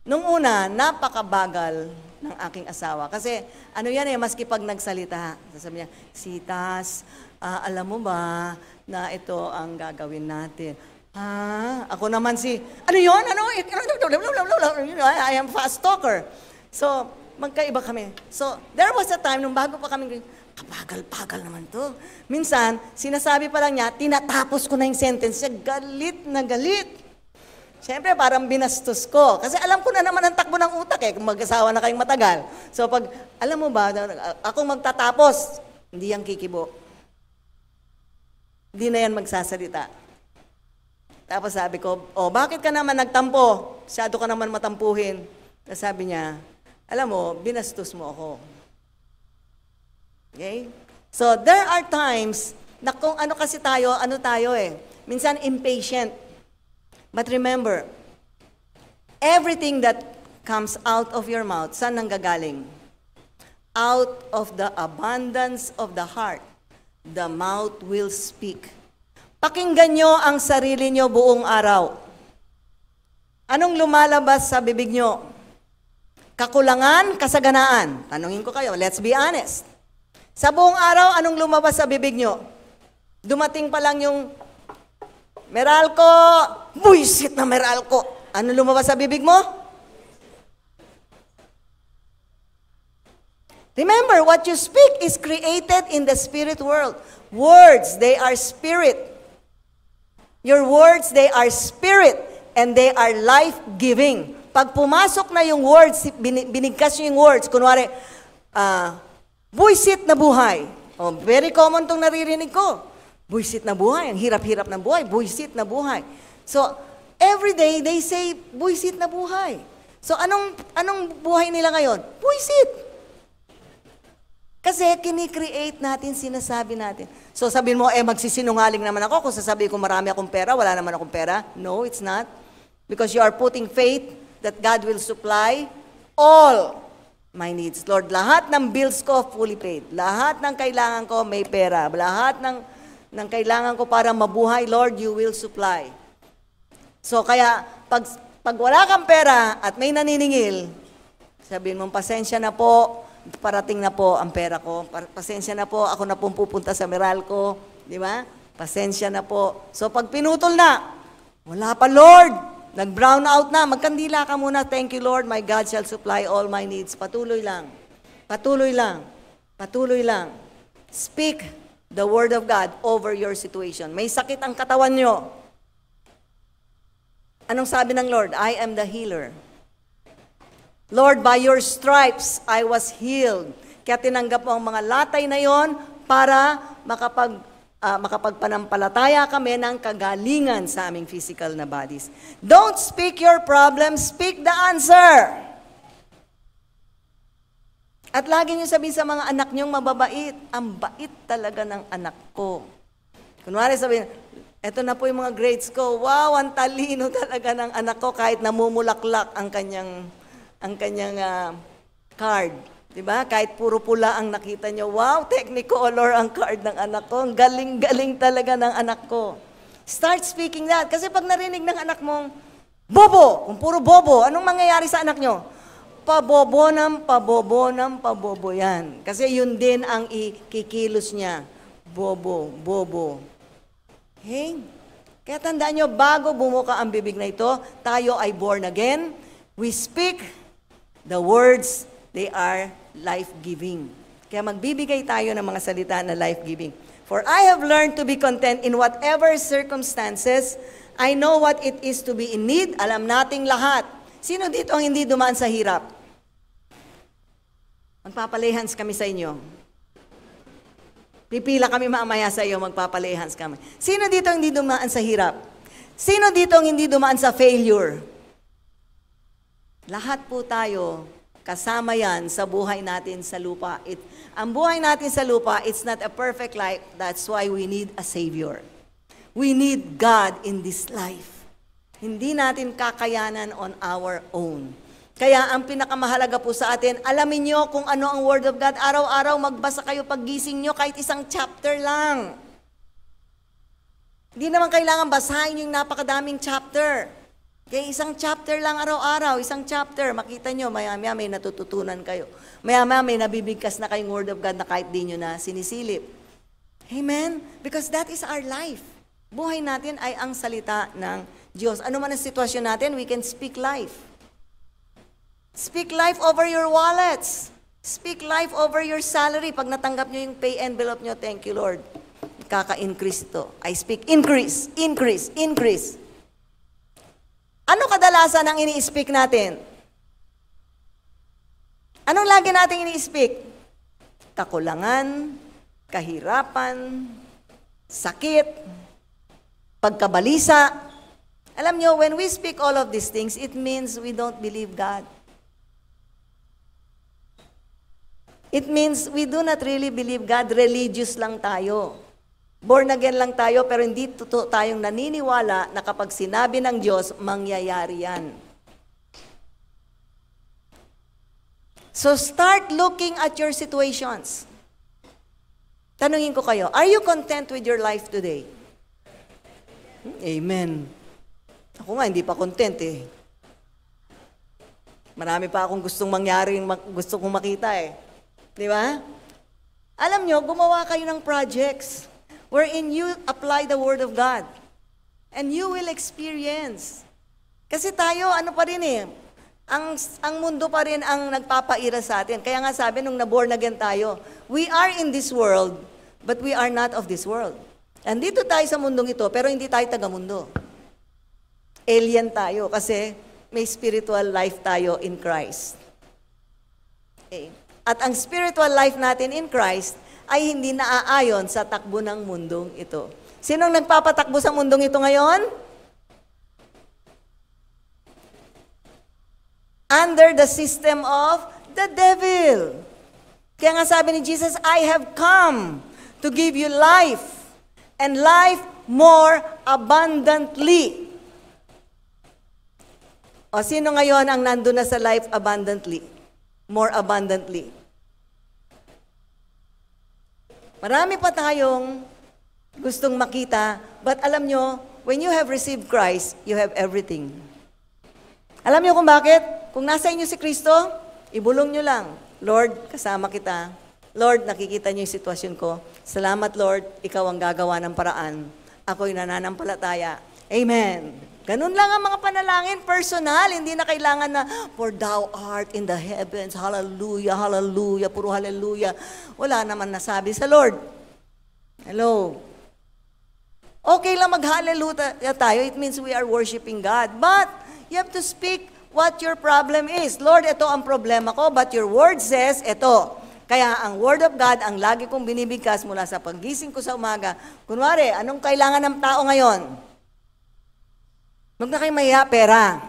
Nung una, napakabagal ng aking asawa. Kasi ano yan eh, maski pag nagsalita, sasabi niya, Sitas, alam mo ba na ito ang gagawin natin? Ako naman ano yun? I am fast talker. So, magkaiba kami. So, there was a time, nung bago pa kami, kabagal-bagal naman to. Minsan, sinasabi pa lang niya, tinatapos ko na yung sentence niya, galit na galit. Siyempre, parang binastos ko. Kasi alam ko na naman ang takbo ng utak eh, kung mag-asawa na kayong matagal. So, pag, alam mo ba, ako magtatapos, hindi yan kikibo. Hindi na yan magsasalita. Tapos sabi ko, bakit ka naman nagtampo? Masyado ka naman matampuhin. Tapos sabi niya, alam mo, binastos mo ako. Okay? So, there are times na kung ano kasi tayo, minsan impatient. But remember, everything that comes out of your mouth, saan nanggagaling? Out of the abundance of the heart, the mouth will speak. Pakinggan nyo ang sarili nyo buong araw. Anong lumalabas sa bibig nyo? Kakulangan, kasaganaan. Tanungin ko kayo, let's be honest. Sa buong araw, anong lumabas sa bibig nyo? Dumating pa lang yung Meralco! Buisit na Meralco! Ano lumabas sa bibig mo? Remember, what you speak is created in the spirit world. Words, they are spirit. Your words, they are spirit. And they are life-giving. Pag pumasok na yung words, binigkas nyo yung words, kunwari, buisit na buhay. Oh, very common tong naririnig ko. Buisit na buhay. Ang hirap-hirap ng buhay. Buisit na buhay. So, every day, they say, buisit na buhay. So, anong buhay nila ngayon? Buisit. Kasi kini-create natin, sinasabi natin. So sabihin mo, magsisinungaling naman ako kung sasabihin ko marami akong pera, wala naman akong pera. No, it's not. Because you are putting faith that God will supply all my needs. Lord, lahat ng bills ko fully paid. Lahat ng kailangan ko may pera. Lahat ng kailangan ko para mabuhay, Lord, you will supply. So kaya, pag wala kang pera at may naniningil, sabihin mo, pasensya na po, parating na po ang pera ko. Pasensya na po, ako na pong pupunta sa Meralco. Di ba? Pasensya na po. So pag pinutol na, wala pa Lord. Nag-brown out na. Magkandila ka muna. Thank you Lord, my God shall supply all my needs. Patuloy lang. Patuloy lang. Patuloy lang. Speak the word of God over your situation. May sakit ang katawan nyo. Anong sabi ng Lord? I am the healer. Lord, by your stripes, I was healed. Kaya tinanggap mo ang mga latay na yon para makapagpanampalataya kami ng kagalingan sa aming physical na bodies. Don't speak your problem, speak the answer. At lagi niyo sabihin sa mga anak niyong mababait, ang bait talaga ng anak ko. Kunwari sabihin, eto na po yung mga grades ko, wow, ang talino talaga ng anak ko kahit namumulaklak ang kanyang card. Diba? Kahit puro pula ang nakita nyo, wow, Technicolor ang card ng anak ko. Ang galing-galing talaga ng anak ko. Start speaking that. Kasi pag narinig ng anak mong, bobo, kung puro bobo, anong mangyayari sa anak nyo? Pabobo yan. Kasi yun din ang ikikilos niya. Bobo. Hey, kaya tandaan nyo, bago bumuka ang bibig na ito, tayo ay born again. We speak the words, they are life-giving. Kaya magbibigay tayo ng mga salita na life-giving. For I have learned to be content in whatever circumstances. I know what it is to be in need. Alam nating lahat. Sino dito ang hindi dumaan sa hirap? Magpapalehans kami sa inyo. Pipila kami mamaya sa iyo, magpapalehans kami. Sino dito ang hindi dumaan sa hirap? Sino dito ang hindi dumaan sa failure? Lahat po tayo, kasama yan sa buhay natin sa lupa. Ang buhay natin sa lupa, it's not a perfect life. That's why we need a Savior. We need God in this life. Hindi natin kakayanan on our own. Kaya ang pinakamahalaga po sa atin, alamin nyo kung ano ang Word of God. Araw-araw magbasa kayo paggising nyo kahit isang chapter lang. Hindi naman kailangan basahin yung napakadaming chapter. Kaya isang chapter lang araw-araw, isang chapter, makita nyo, maya-maya may natututunan kayo. Maya-maya may nabibigkas na kayong Word of God na kahit di nyo na sinisilip. Amen? Because that is our life. Buhay natin ay ang salita ng Diyos. Ano man ang sitwasyon natin, we can speak life. Speak life over your wallets. Speak life over your salary. Pag natanggap nyo yung pay envelope nyo, thank you Lord. Kaka-increase ito. I speak increase, increase, increase. Ano kadalasan ang ini-speak natin? Anong lagi natin ini-speak? Kakulangan, kahirapan, sakit, pagkabalisa. Alam nyo, when we speak all of these things, it means we don't believe God. It means we do not really believe God. Religious lang tayo. Born again lang tayo, pero hindi totoo tayong naniniwala na kapag sinabi ng Diyos, mangyayari yan. So start looking at your situations. Tanungin ko kayo, are you content with your life today? Amen. Ako nga, hindi pa content eh. Marami pa akong gustong mangyari, gusto kong makita eh. Di ba? Alam nyo, gumawa kayo ng projects wherein you apply the Word of God. And you will experience. Kasi tayo, ano pa rin ang mundo pa rin ang nagpapaira sa atin. Kaya nga sabi nung na-born again tayo, we are in this world, but we are not of this world. Andito tayo sa mundong ito, pero hindi tayo taga-mundo. Alien tayo kasi may spiritual life tayo in Christ. Okay. At ang spiritual life natin in Christ ay hindi naaayon sa takbo ng mundong ito. Sinong nagpapatakbo sa mundong ito ngayon? Under the system of the devil. Kaya nga sabi ni Jesus, I have come to give you life and life more abundantly. O sino ngayon ang nandun na sa life abundantly? More abundantly. Marami pa tayong gustong makita, but alam nyo, when you have received Christ, you have everything. Alam nyo kung bakit? Kung nasa inyo si Kristo, ibulong nyo lang, Lord, kasama kita. Lord, nakikita nyo yung sitwasyon ko. Salamat, Lord, ikaw ang gagawa ng paraan. Ako'y nananampalataya. Amen. Ganun lang ang mga panalangin, personal. Hindi na kailangan na, for thou art in the heavens, hallelujah, hallelujah, puro hallelujah. Wala naman nasabi sa Lord. Hello. Okay lang mag-hallelujah tayo. It means we are worshiping God. But, you have to speak what your problem is. Lord, ito ang problema ko, but your word says, ito. Kaya ang word of God, ang lagi kong binibigkas mula sa paggising ko sa umaga. Kunwari, anong kailangan ng tao ngayon? Huwag na kayo mahiya, pera.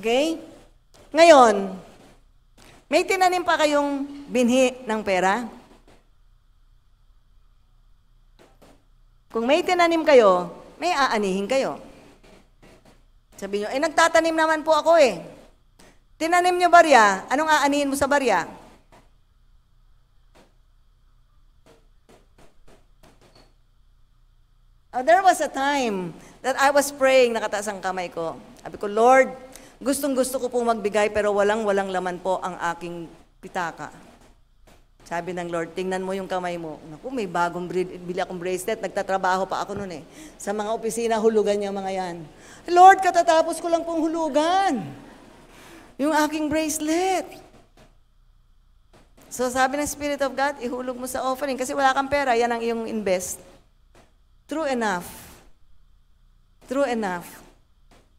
Okay? Ngayon, may tinanim pa kayong binhi ng pera? Kung may tinanim kayo, may aanihin kayo. Sabi nyo, nagtatanim naman po ako Tinanim nyo barya, anong aanihin mo sa barya? There was a time that I was praying, nakataas ang kamay ko. Sabi ko, Lord, gustong-gusto ko pong magbigay pero walang-walang laman po ang aking pitaka. Sabi ng Lord, tingnan mo yung kamay mo. Naku, may bagong bili akong bracelet. Nagtatrabaho pa ako noon Sa mga opisina, hulugan niya mga yan. Lord, katatapos ko lang pong hulugan. Yung aking bracelet. So sabi ng Spirit of God, ihulog mo sa offering. Kasi wala kang pera, yan ang iyong invest. True enough. True enough.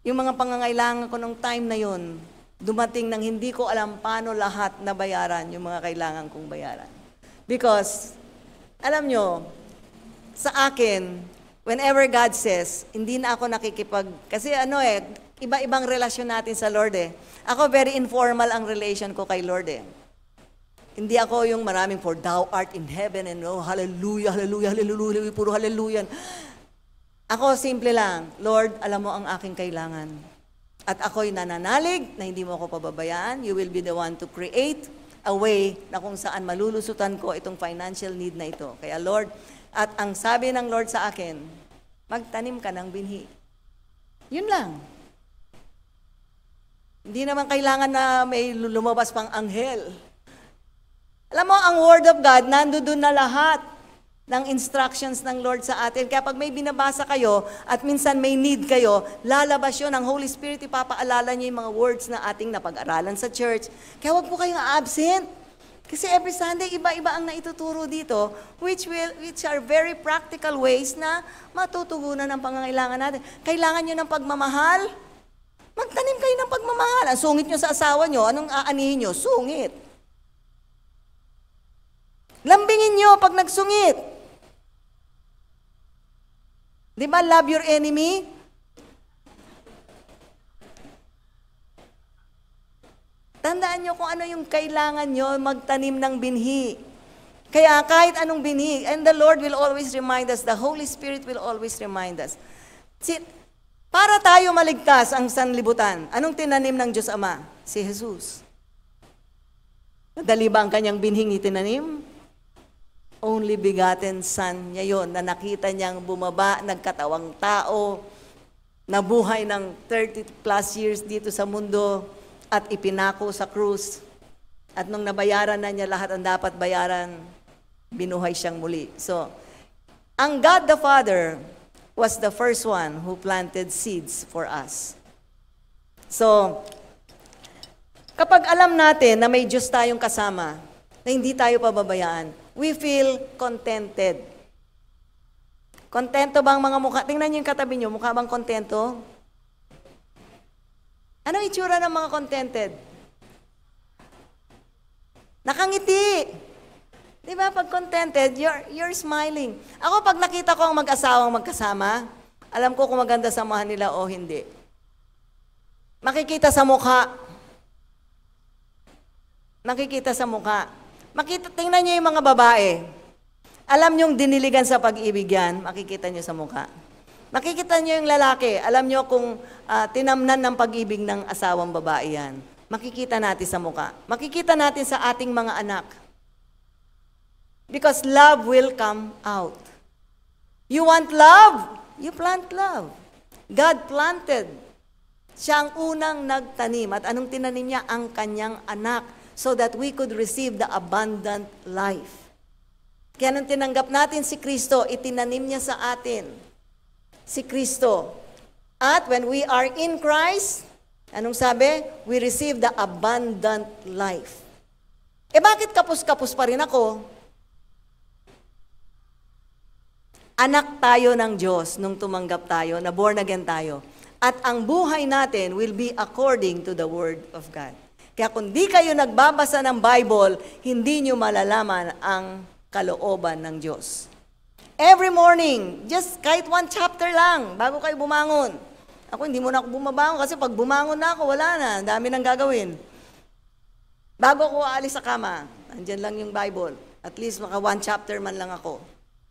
Yung mga pangangailangan ko nung time na yun, dumating nang hindi ko alam paano lahat na bayaran yung mga kailangan kong bayaran. Because, alam nyo, sa akin, whenever God says, hindi na ako kasi iba-ibang relasyon natin sa Lord Ako very informal ang relation ko kay Lord Hindi ako yung maraming for thou art in heaven and hallelujah, hallelujah, hallelujah, puro hallelujah. Ako simple lang, Lord, alam mo ang aking kailangan. At ako'y nananalig na hindi mo ako pababayaan. You will be the one to create a way na kung saan malulusutan ko itong financial need na ito. Kaya Lord, at ang sabi ng Lord sa akin, magtanim ka ng binhi. Yun lang. Hindi naman kailangan na may lumabas pang anghel. Alam mo, ang Word of God, nandoon na lahat ng instructions ng Lord sa atin. Kaya pag may binabasa kayo at minsan may need kayo, lalabas yun. Ang Holy Spirit, ipapaalala niyo yung mga words na ating napag-aralan sa church. Kaya wag po kayong absent. Kasi every Sunday, iba-iba ang naituturo dito, which are very practical ways na matutugunan ang pangangailangan natin. Kailangan nyo ng pagmamahal? Magtanim kayo ng pagmamahal. Ang sungit nyo sa asawa nyo, anong aanihin nyo? Sungit. Lambingin nyo pag nagsungit. Di ba, love your enemy? Tandaan nyo kung ano yung kailangan nyo, magtanim ng binhi. Kaya kahit anong binhi, and the Lord will always remind us, the Holy Spirit will always remind us. Para tayo maligtas ang sanlibutan, anong tinanim ng Diyos Ama? Si Jesus. Nadali ba ang kanyang binhing itinanim? Only begotten Son niya yon na nakita niyang bumaba, nagkatawang tao, nabuhay ng 30 plus years dito sa mundo at ipinako sa krus. At nung nabayaran na niya lahat ang dapat bayaran, binuhay siyang muli. So, Ang God the Father was the first one who planted seeds for us. So, kapag alam natin na may Diyos tayong kasama, na hindi tayo pababayaan, we feel contented. Kontento ba ang mga mukha? Tingnan niyo yung katabi niyo, mukha bang kontento? Anong itsura ng mga contented? Nakangiti. Di ba? Pag contented, you're smiling. Ako, pag nakita ko ang mag-asawang magkasama, alam ko kung maganda samahan nila o hindi. Makikita sa mukha. Nakikita sa mukha. Tingnan niyo yung mga babae. Alam niyong diniligan sa pag-ibig yan, makikita niyo sa mukha. Makikita niyo yung lalaki. Alam niyo kung tinamnan ng pag-ibig ng asawang babae yan. Makikita natin sa mukha. Makikita natin sa ating mga anak. Because love will come out. You want love? You plant love. God planted. Siya ang unang nagtanim. At anong tinanim niya? Ang kanyang anak. So that we could receive the abundant life. Kaya nung tinanggap natin si Kristo, itinanim niya sa atin. Si Kristo. At when we are in Christ, anong sabi? We receive the abundant life. Bakit kapus-kapus pa rin ako? Anak tayo ng Diyos nung tumanggap tayo, na born again tayo. At ang buhay natin will be according to the Word of God. Kaya kung di kayo nagbabasa ng Bible, hindi nyo malalaman ang kalooban ng Diyos. Every morning, just kahit 1 chapter lang, bago kayo bumangon. Ako, hindi mo na ako bumabangon kasi pag bumangon na ako, wala na. Dami nang gagawin. Bago ako aalis sa kama, andyan lang yung Bible. At least maka 1 chapter man lang ako.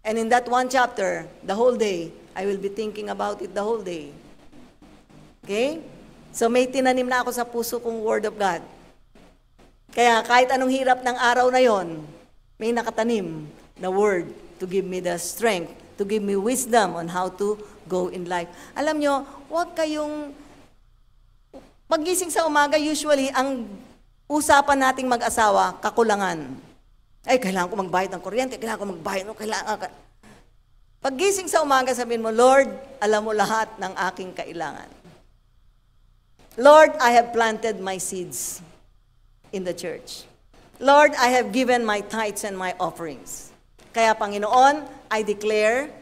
And in that 1 chapter, the whole day, I will be thinking about it the whole day. Okay? So may tinanim na ako sa puso kong Word of God. Kaya kahit anong hirap ng araw na yon, may nakatanim na Word to give me the strength, to give me wisdom on how to go in life. Alam nyo, huwag kayong, paggising sa umaga, usually, ang usapan nating mag-asawa, kakulangan. Ay, kailangan ko magbayad ng kuryente, kailangan ko magbayad, kailangan. Paggising sa umaga, sabihin mo, Lord, alam mo lahat ng aking kailangan. Lord, I have planted my seeds in the church. Lord, I have given my tithes and my offerings. Kaya, Panginoon, I declare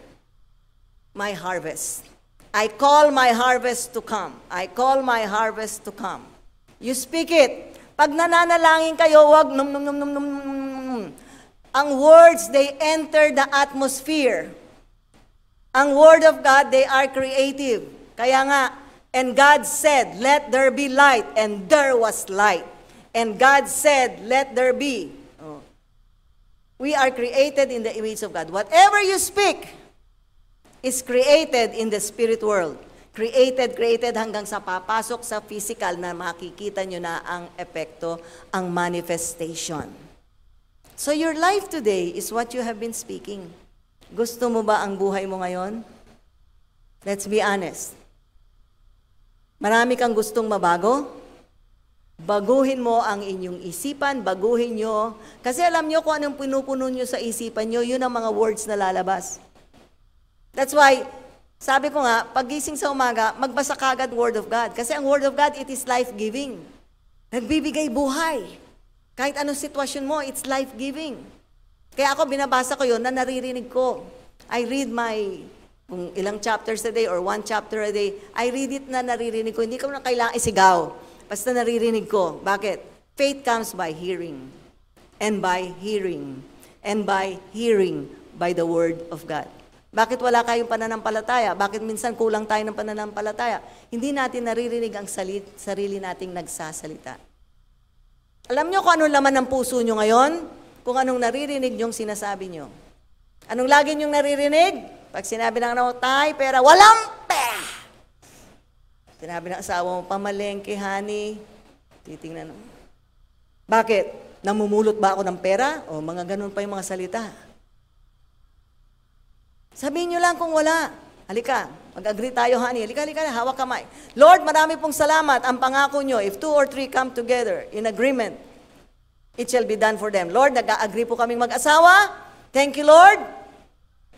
my harvest. I call my harvest to come. I call my harvest to come. You speak it. Pag nananalangin kayo, wag num. Ang words, they enter the atmosphere. Ang Word of God, they are creative. Kaya nga, and God said, let there be light, and there was light. And God said, let there be. Oh. We are created in the image of God. Whatever you speak is created in the spirit world. Created hanggang sa papasok sa physical na makikita nyo na ang epekto, ang manifestation. So your life today is what you have been speaking. Gusto mo ba ang buhay mo ngayon? Let's be honest. Marami kang gustong mabago? Baguhin mo ang inyong isipan, baguhin nyo. Kasi alam nyo kung anong pinupuno nyo sa isipan nyo, yun ang mga words na lalabas. That's why, sabi ko nga, paggising sa umaga, magbasa kagad Word of God. Kasi ang Word of God, it is life-giving. Nagbibigay buhay. Kahit anong sitwasyon mo, it's life-giving. Kaya ako, binabasa ko yun na naririnig ko. I read my kung ilang chapters a day or 1 chapter a day, I read it na naririnig ko. Hindi ko na kailangan isigaw. Basta naririnig ko. Bakit? Faith comes by hearing. And by hearing. And by hearing by the Word of God. Bakit wala kayong pananampalataya? Bakit minsan kulang tayo ng pananampalataya? Hindi natin naririnig ang sarili nating nagsasalita. Alam nyo kung anong laman ng puso nyo ngayon? Kung anong naririnig nyong sinasabi nyo. Anong lagi nyong naririnig? Pag sinabi ng ano, tay, pera, walang pera. Sinabi ng asawa mo, pamalengke, honey. Titingnan mo. Bakit? Namumulot ba ako ng pera? O mga ganun pa yung mga salita. Sabihin nyo lang kung wala. Halika, mag-agree tayo, honey. Halika, hawak kamay. Lord, marami pong salamat. Ang pangako nyo, if 2 or 3 come together in agreement, it shall be done for them. Lord, nag-agree po kaming mag-asawa. Thank you, Lord.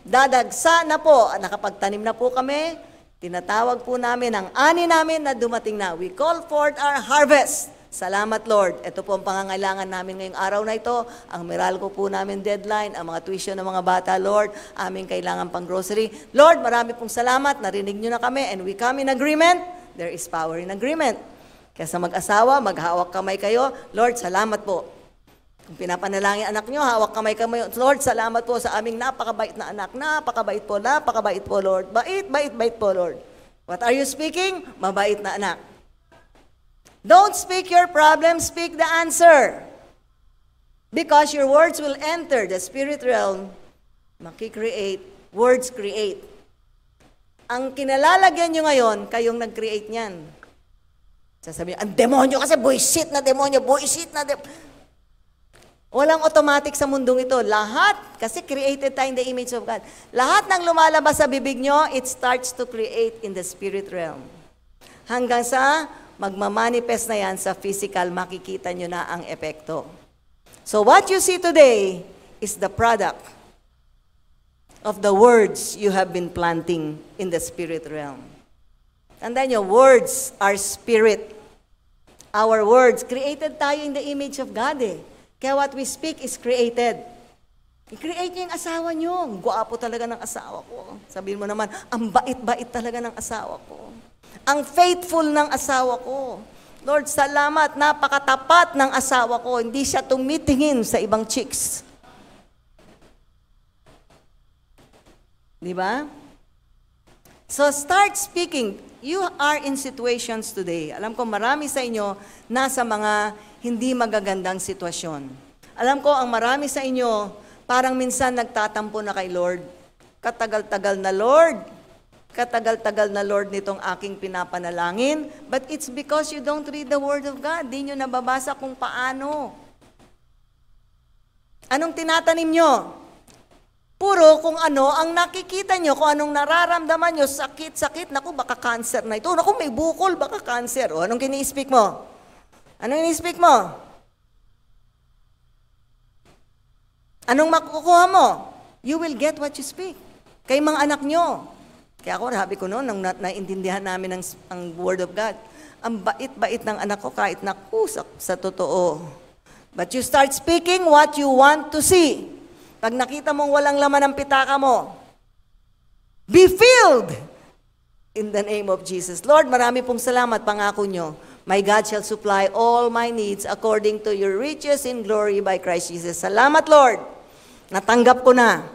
dadagsa na po, nakapagtanim na po kami, tinatawag po namin ang ani namin na dumating na. We call forth our harvest. Salamat, Lord. Ito po ang pangangailangan namin ngayong araw na ito. Ang Meralco po namin deadline, ang mga tuition ng mga bata, Lord, aming kailangan pang grocery. Lord, marami pong salamat. Narinig nyo na kami and we come in agreement. There is power in agreement. Kaya sa mag-asawa, maghawak kamay kayo. Lord, salamat po. Kung pinapanalangin anak nyo, hawak kamay kayo. Lord, salamat po sa aming napakabait na anak. Napakabait po, Lord. Bait po, Lord. What are you speaking? Mabait na anak. Don't speak your problem, speak the answer. Because your words will enter the spirit realm. Makikreate. Words create. Ang kinalalagyan nyo ngayon, kayong nag-create niyan. Sasabihin, ang demonyo kasi, buisit na demonyo. Walang automatic sa mundong ito. Lahat, kasi created tayo in the image of God. Lahat ng lumalabas sa bibig nyo, it starts to create in the spirit realm. Hanggang sa magmamanifest na yan sa physical, makikita nyo na ang epekto. So what you see today is the product of the words you have been planting in the spirit realm. And then your words are spirit. Our words, created tayo in the image of God eh. Kaya what we speak is created. I-create niyo yung asawa niyo. Guwapo talaga ng asawa ko. Sabihin mo naman, ang bait-bait talaga ng asawa ko. Ang faithful ng asawa ko. Lord, salamat, napakatapat ng asawa ko. Hindi siya tumitingin sa ibang chicks. Di ba? So start speaking. You are in situations today. Alam ko marami sa inyo nasa mga hindi magagandang sitwasyon. Alam ko ang marami sa inyo parang minsan nagtatampo na kay Lord. Katagal-tagal na Lord. Katagal-tagal na Lord nitong aking pinapanalangin. But it's because you don't read the Word of God. Di nyo nababasa kung paano. Anong tinatanim nyo? Puro kung ano ang nakikita nyo, kung anong nararamdaman nyo, sakit-sakit, naku, baka cancer na ito. Naku, may bukol, baka cancer. O, anong kini-speak mo? Anong ini-speak mo? Anong makukuha mo? You will get what you speak. Kay mga anak nyo. Kaya ako, sabi ko noon, nang naintindihan namin ang Word of God, ang bait-bait ng anak ko kahit nakusak sa totoo. But you start speaking what you want to see. Pag nakita mong walang laman ng pitaka mo, be filled in the name of Jesus. Lord, marami pong salamat, pangako nyo. My God shall supply all my needs according to your riches in glory by Christ Jesus. Salamat, Lord. Natanggap ko na.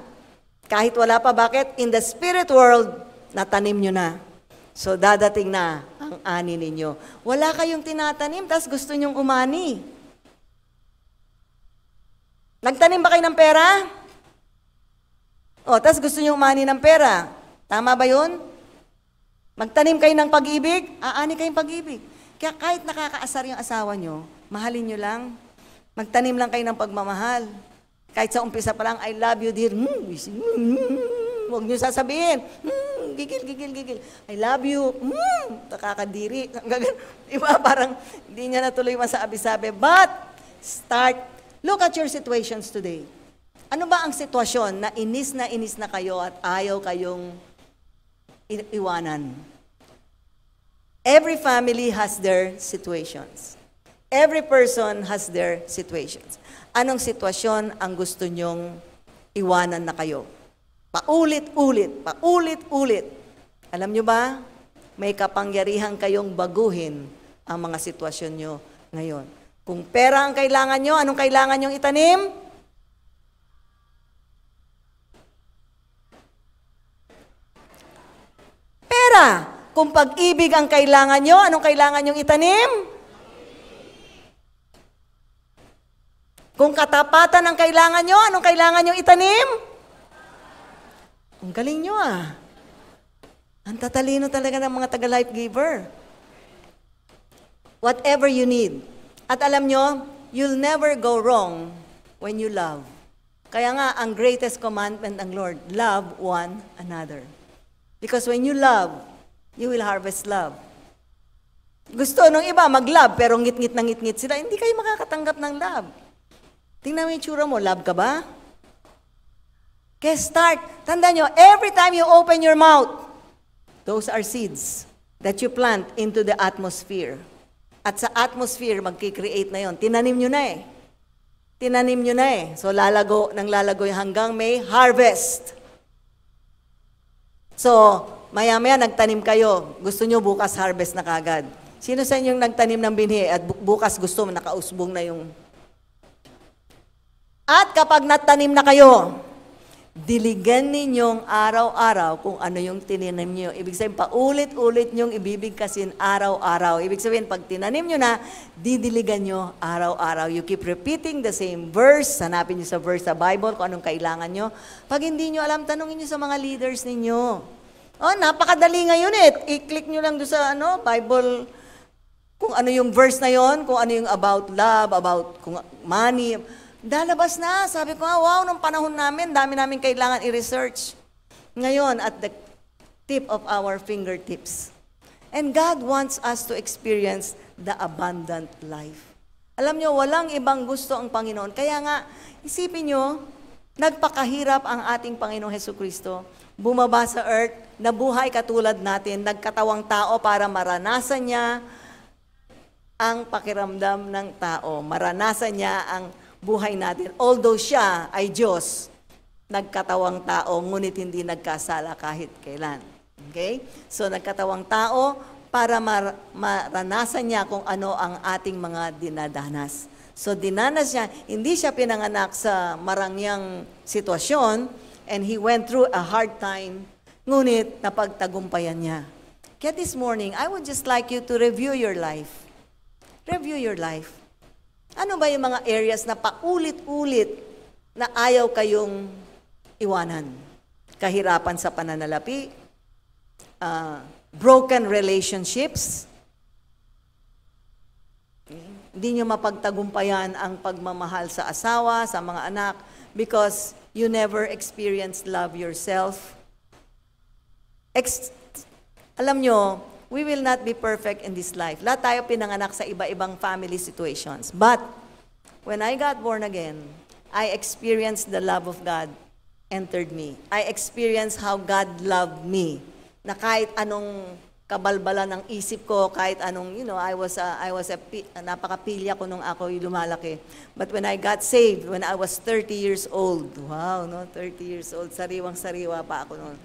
Kahit wala pa, bakit? In the spirit world, natanim nyo na. So, dadating na ang ani ninyo. Wala kayong tinatanim, tas gusto nyong umani. Nagtanim ba kayo ng pera? O, tas gusto nyong umani ng pera. Tama ba yun? Magtanim kayo ng pag-ibig, aani kayong pag-ibig. Kaya kahit nakakaasar yung asawa nyo, mahalin nyo lang. Magtanim lang kayo ng pagmamahal. Kahit sa umpisa pa lang, I love you, dear. Huwag nyo sasabihin, gigil. I love you. Nakakadiri. Diba? Parang hindi niya natuloy masabi-sabi. But, look at your situations today. Ano ba ang sitwasyon na inis na kayo at ayaw kayong iwanan? Every family has their situations. Every person has their situations. Anong sitwasyon ang gusto nyong iwanan na kayo? Paulit-ulit. Alam nyo ba, may kapangyarihan kayong baguhin ang mga sitwasyon nyo ngayon. Kung pera ang kailangan nyo, anong kailangan nyong itanim? Pera. Kung pag-ibig ang kailangan nyo, anong kailangan nyong itanim? Kung katapatan ang kailangan nyo, anong kailangan nyong itanim? Ang galing nyo ah. Ang tatalino talaga ng mga taga-life giver. Whatever you need. At alam nyo, you'll never go wrong when you love. Kaya nga, ang greatest commandment ng Lord, love one another. Because when you love, you will harvest love. Gusto nung iba mag-love, pero ngit-ngit na ngit-ngit sila, hindi kayo makakatanggap ng love. Tingnan mo yung tsura mo, love ka ba? Kaya start. Tandaan nyo, every time you open your mouth, those are seeds that you plant into the atmosphere. At sa atmosphere, magkikreate na yon. Tinanim nyo na eh. Tinanim nyo na eh. So lalago hanggang may harvest. So, maya-maya nagtanim kayo. Gusto nyo bukas harvest na kagad. Sino sa inyong nagtanim ng binhi at bukas gusto mo nakausbong na yung... At kapag natanim na kayo, diligan ninyong araw-araw kung ano yung tinanim nyo. Ibig sabihin, paulit-ulit nyong ibibigkasin araw-araw. Ibig sabihin, pag tinanim nyo na, didiligan nyo araw-araw. You keep repeating the same verse. Hanapin nyo sa verse sa Bible kung anong kailangan nyo. Pag hindi nyo alam, tanungin nyo sa mga leaders ninyo. Oh, napakadali ngayon eh. I-click nyo lang doon sa Bible, kung ano yung verse na yon, kung ano yung about love, about money. Dalabas na. Sabi ko nga, wow, nung panahon namin, dami namin kailangan i-research. Ngayon, at the tip of our fingertips. And God wants us to experience the abundant life. Alam nyo, walang ibang gusto ang Panginoon. Kaya nga, isipin nyo, nagpakahirap ang ating Panginoong Hesukristo. Bumaba sa earth, nabuhay katulad natin, nagkatawang tao para maranasan niya ang pakiramdam ng tao. Maranasan niya ang buhay natin. Although siya ay Diyos, nagkatawang tao, ngunit hindi nagkasala kahit kailan. Okay? So, nagkatawang tao para maranasan niya kung ano ang ating mga dinadanas. So, dinanas niya, hindi siya pinanganak sa marangyang sitwasyon, and he went through a hard time, ngunit napagtagumpayan niya. Kaya this morning, I would just like you to review your life. Review your life. Ano ba yung mga areas na paulit-ulit na ayaw kayong iwanan? Kahirapan sa pananalapi, broken relationships, hindi nyo mapagtagumpayan ang pagmamahal sa asawa, sa mga anak, because you never experienced love yourself. Alam nyo, we will not be perfect in this life. Lahat tayo pinanganak sa iba-ibang family situations. But, when I got born again, I experienced the love of God entered me. I experienced how God loved me. Na kahit anong kabalbalan ng isip ko, kahit anong, napakapilya ko nung ako lumalaki. But when I got saved, when I was 30 years old, wow, 30 years old, sariwang-sariwa pa ako noon.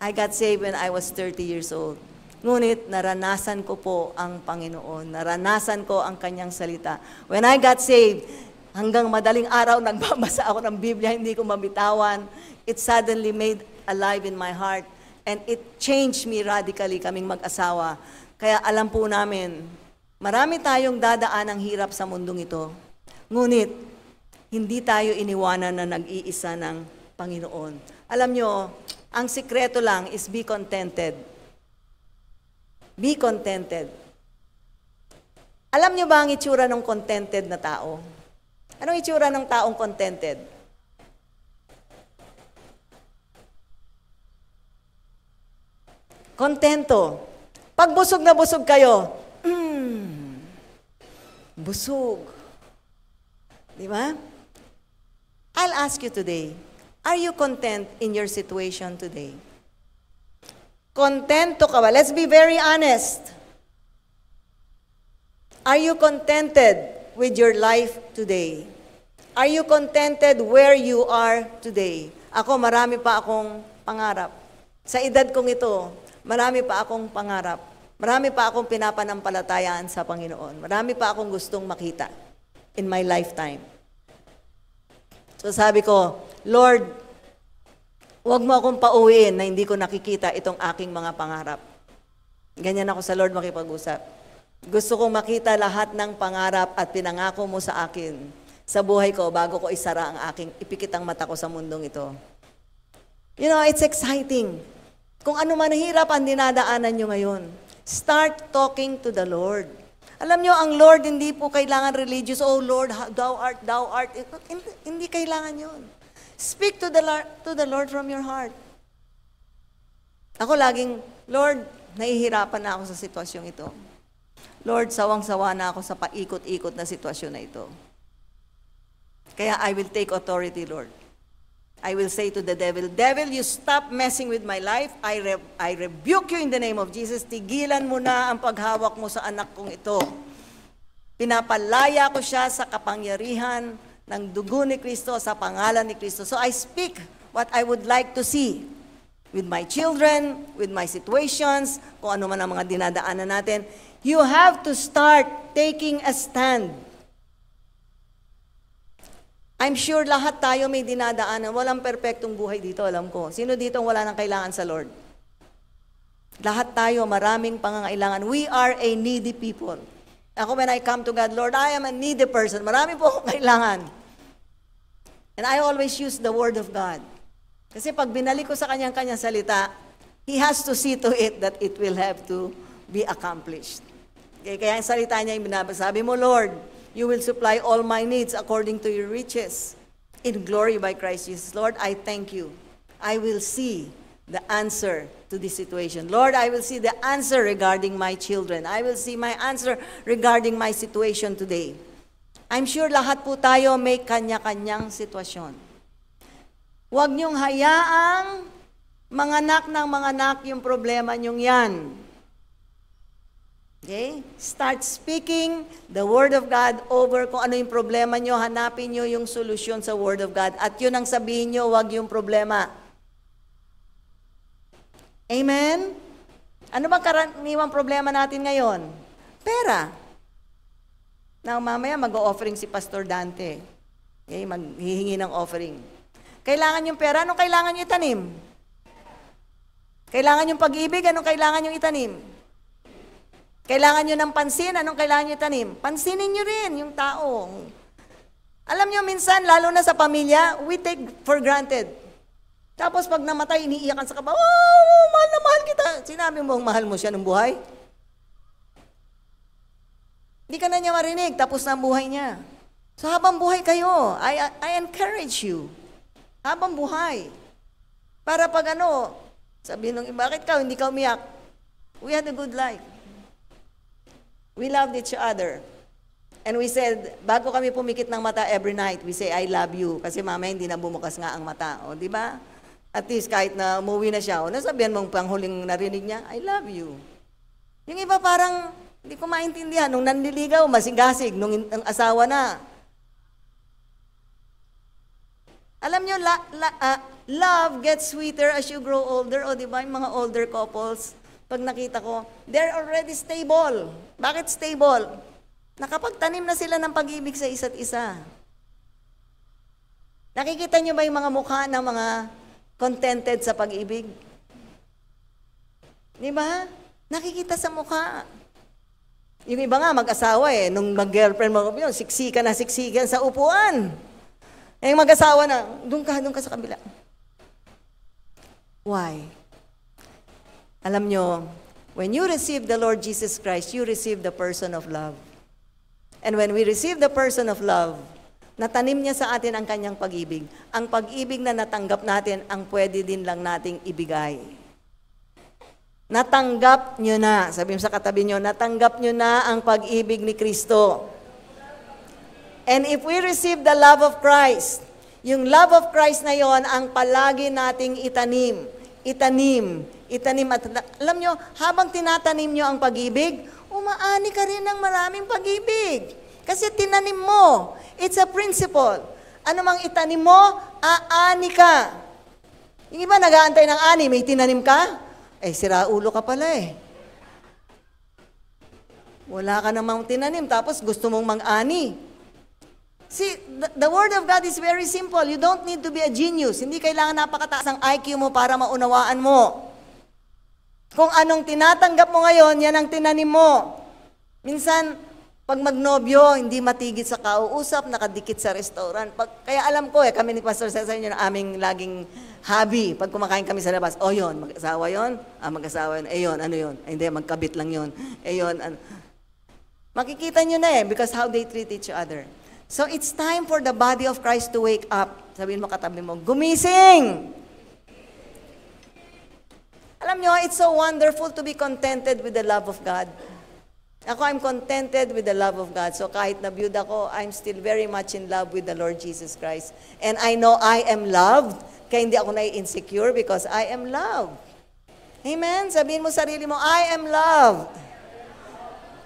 I got saved when I was 30 years old. Ngunit naranasan ko po ang Panginoon. Naranasan ko ang Kanyang salita. When I got saved, hanggang madaling araw nagbabasa ako ng Biblia, hindi ko mabitawan. It suddenly made alive in my heart. And it changed me radically, kaming mag-asawa. Kaya alam po namin, marami tayong dadaan ng hirap sa mundong ito. Ngunit, hindi tayo iniwanan na nag-iisa ng Panginoon. Alam nyo, ang sikreto lang is be contented. Be contented. Alam nyo ba ang itsura ng contented na tao? Anong itsura ng taong contented? Kontento. Pag busog na busog kayo, busog. Di ba? I'll ask you today, are you content in your situation today? Kontento ka ba? Let's be very honest. Are you contented with your life today? Are you contented where you are today? Ako, marami pa akong pangarap. Sa edad kong ito, marami pa akong pangarap. Marami pa akong pinapanampalatayaan sa Panginoon. Marami pa akong gustong makita in my lifetime. So sabi ko, Lord, huwag mo akong pauwiin na hindi ko nakikita itong aking mga pangarap. Ganyan ako sa Lord makipag-usap. Gusto kong makita lahat ng pangarap at pinangako mo sa akin sa buhay ko bago ko isara ang aking ipikit ang mata ko sa mundong ito. You know, it's exciting. Kung ano man hirap ang dinadaanan nyo ngayon, start talking to the Lord. Alam nyo, ang Lord hindi po kailangan religious, oh Lord, thou art, thou art. Hindi kailangan yun. Speak to the Lord from your heart. Ako laging, Lord, nahihirapan na ako sa sitwasyong ito. Lord, sawang-sawa na ako sa paikot-ikot na sitwasyon na ito. Kaya I will take authority, Lord. I will say to the devil, devil, you stop messing with my life. I rebuke you in the name of Jesus. Tigilan mo na ang paghawak mo sa anak kong ito. Pinapalaya ko siya sa kapangyarihan ng dugo ni Kristo, sa pangalan ni Kristo. So I speak what I would like to see with my children, with my situations, kung ano man ang mga dinadaanan natin. You have to start taking a stand. I'm sure lahat tayo may dinadaanan. Walang perpektong buhay dito, alam ko. Sino dito wala nang kailangan sa Lord? Lahat tayo, maraming pangangailangan. We are a needy people. Ako, when I come to God, Lord, I am a needy person. Marami po akong kailangan. And I always use the Word of God. Kasi pag binalik ko sa kanyang salita, He has to see to it that it will have to be accomplished. Okay, kaya ang salita niya, sabi mo, Lord, you will supply all my needs according to your riches in glory by Christ Jesus. Lord, I thank you. I will see the answer to this situation. Lord, I will see the answer regarding my children. I will see my answer regarding my situation today. I'm sure lahat po tayo may kanya-kanyang sitwasyon. Huwag niyong hayaang manganak ng manganak yung problema niyong yan. Okay? Start speaking the Word of God over kung ano yung problema nyo. Hanapin nyo yung solusyon sa Word of God. At yun ang sabihin nyo, wag yung problema. Amen? Ano bang karaniwang problema natin ngayon? Pera. Now, mamaya mag-o-offering si Pastor Dante. Okay? Maghihingi ng offering. Kailangan yung pera, anong kailangan nyo itanim? Kailangan yung pag-ibig, anong kailangan nyo itanim? Kailangan nyo ng pansin, anong kailangan nyo itanim? Pansinin nyo rin yung tao. Alam nyo, minsan, lalo na sa pamilya, we take for granted. Tapos pag namatay, iniiyakan sa kaba, oh, mahal na mahal kita. Sinabi mo, mahal mo siya ng buhay? Hindi ka na niya marinig, tapos na ang buhay niya. So habang buhay kayo, I encourage you. Habang buhay. Para pag sabihin nung, bakit ka, hindi ka umiyak? We had a good life. We loved each other. And we said, bago kami pumikit ng mata every night, we say, I love you. Kasi mamaya hindi na bumukas nga ang mata. O, di ba? At least kahit na umuwi na siya, o nasabihan mong panghuling narinig niya, I love you. Yung iba parang, hindi ko maintindihan. Nung nanliligaw, masigasig. Nung ang asawa na. Alam nyo, love gets sweeter as you grow older. O, di ba? Yung mga older couples, pag nakita ko, they're already stable. Bakit stable? Nakapagtanim na sila ng pag-ibig sa isa't isa. Nakikita nyo ba yung mga mukha ng mga contented sa pag-ibig? Di ba? Nakikita sa mukha. Yung iba nga, mag-asawa nung mag-girlfriend mo, siksikan sa upuan. Yung mag-asawa na, doon ka sa kabila. Why? Alam nyo, when you receive the Lord Jesus Christ, you receive the person of love. And when we receive the person of love, natanim niya sa atin ang kanyang pag-ibig. Ang pag-ibig na natanggap natin, ang pwede din lang nating ibigay. Natanggap nyo na, sabi mo sa katabi nyo, natanggap nyo na ang pag-ibig ni Kristo. And if we receive the love of Christ, yung love of Christ na yon ang palagi nating itanim. At alam nyo, habang tinatanim nyo ang pag-ibig, umaani ka rin ng maraming pag-ibig. Kasi tinanim mo. It's a principle. Ano mang itanim mo, aani ka. Yung iba nag-aantay ng ani, may tinanim ka? Sira ulo ka pala Wala ka namang tinanim, tapos gusto mong mang-ani. See, the Word of God is very simple. You don't need to be a genius. Hindi kailangan napakataas ang IQ mo para maunawaan mo. Kung anong tinatanggap mo ngayon, yan ang tinanim mo. Minsan, pag magnobyo, hindi matigit sa kauusap, nakadikit sa restaurant. Kaya alam ko kami ni Pastor Cesar yun ang aming laging hobby. Pag kumakain kami sa labas, yun, mag-asawa yun? Mag-asawa yun. Yun, ano yun? Hindi, magkabit lang yun. Yun, makikita nyo na because how they treat each other. So it's time for the body of Christ to wake up. Sabihin mo katabi mo, gumising! Alam nyo, it's so wonderful to be contented with the love of God. Ako, I'm contented with the love of God. So kahit nabiyud ako, I'm still very much in love with the Lord Jesus Christ. And I know I am loved, kaya hindi ako nai-insecure because I am loved. Amen? Sabihin mo sarili mo, I am loved.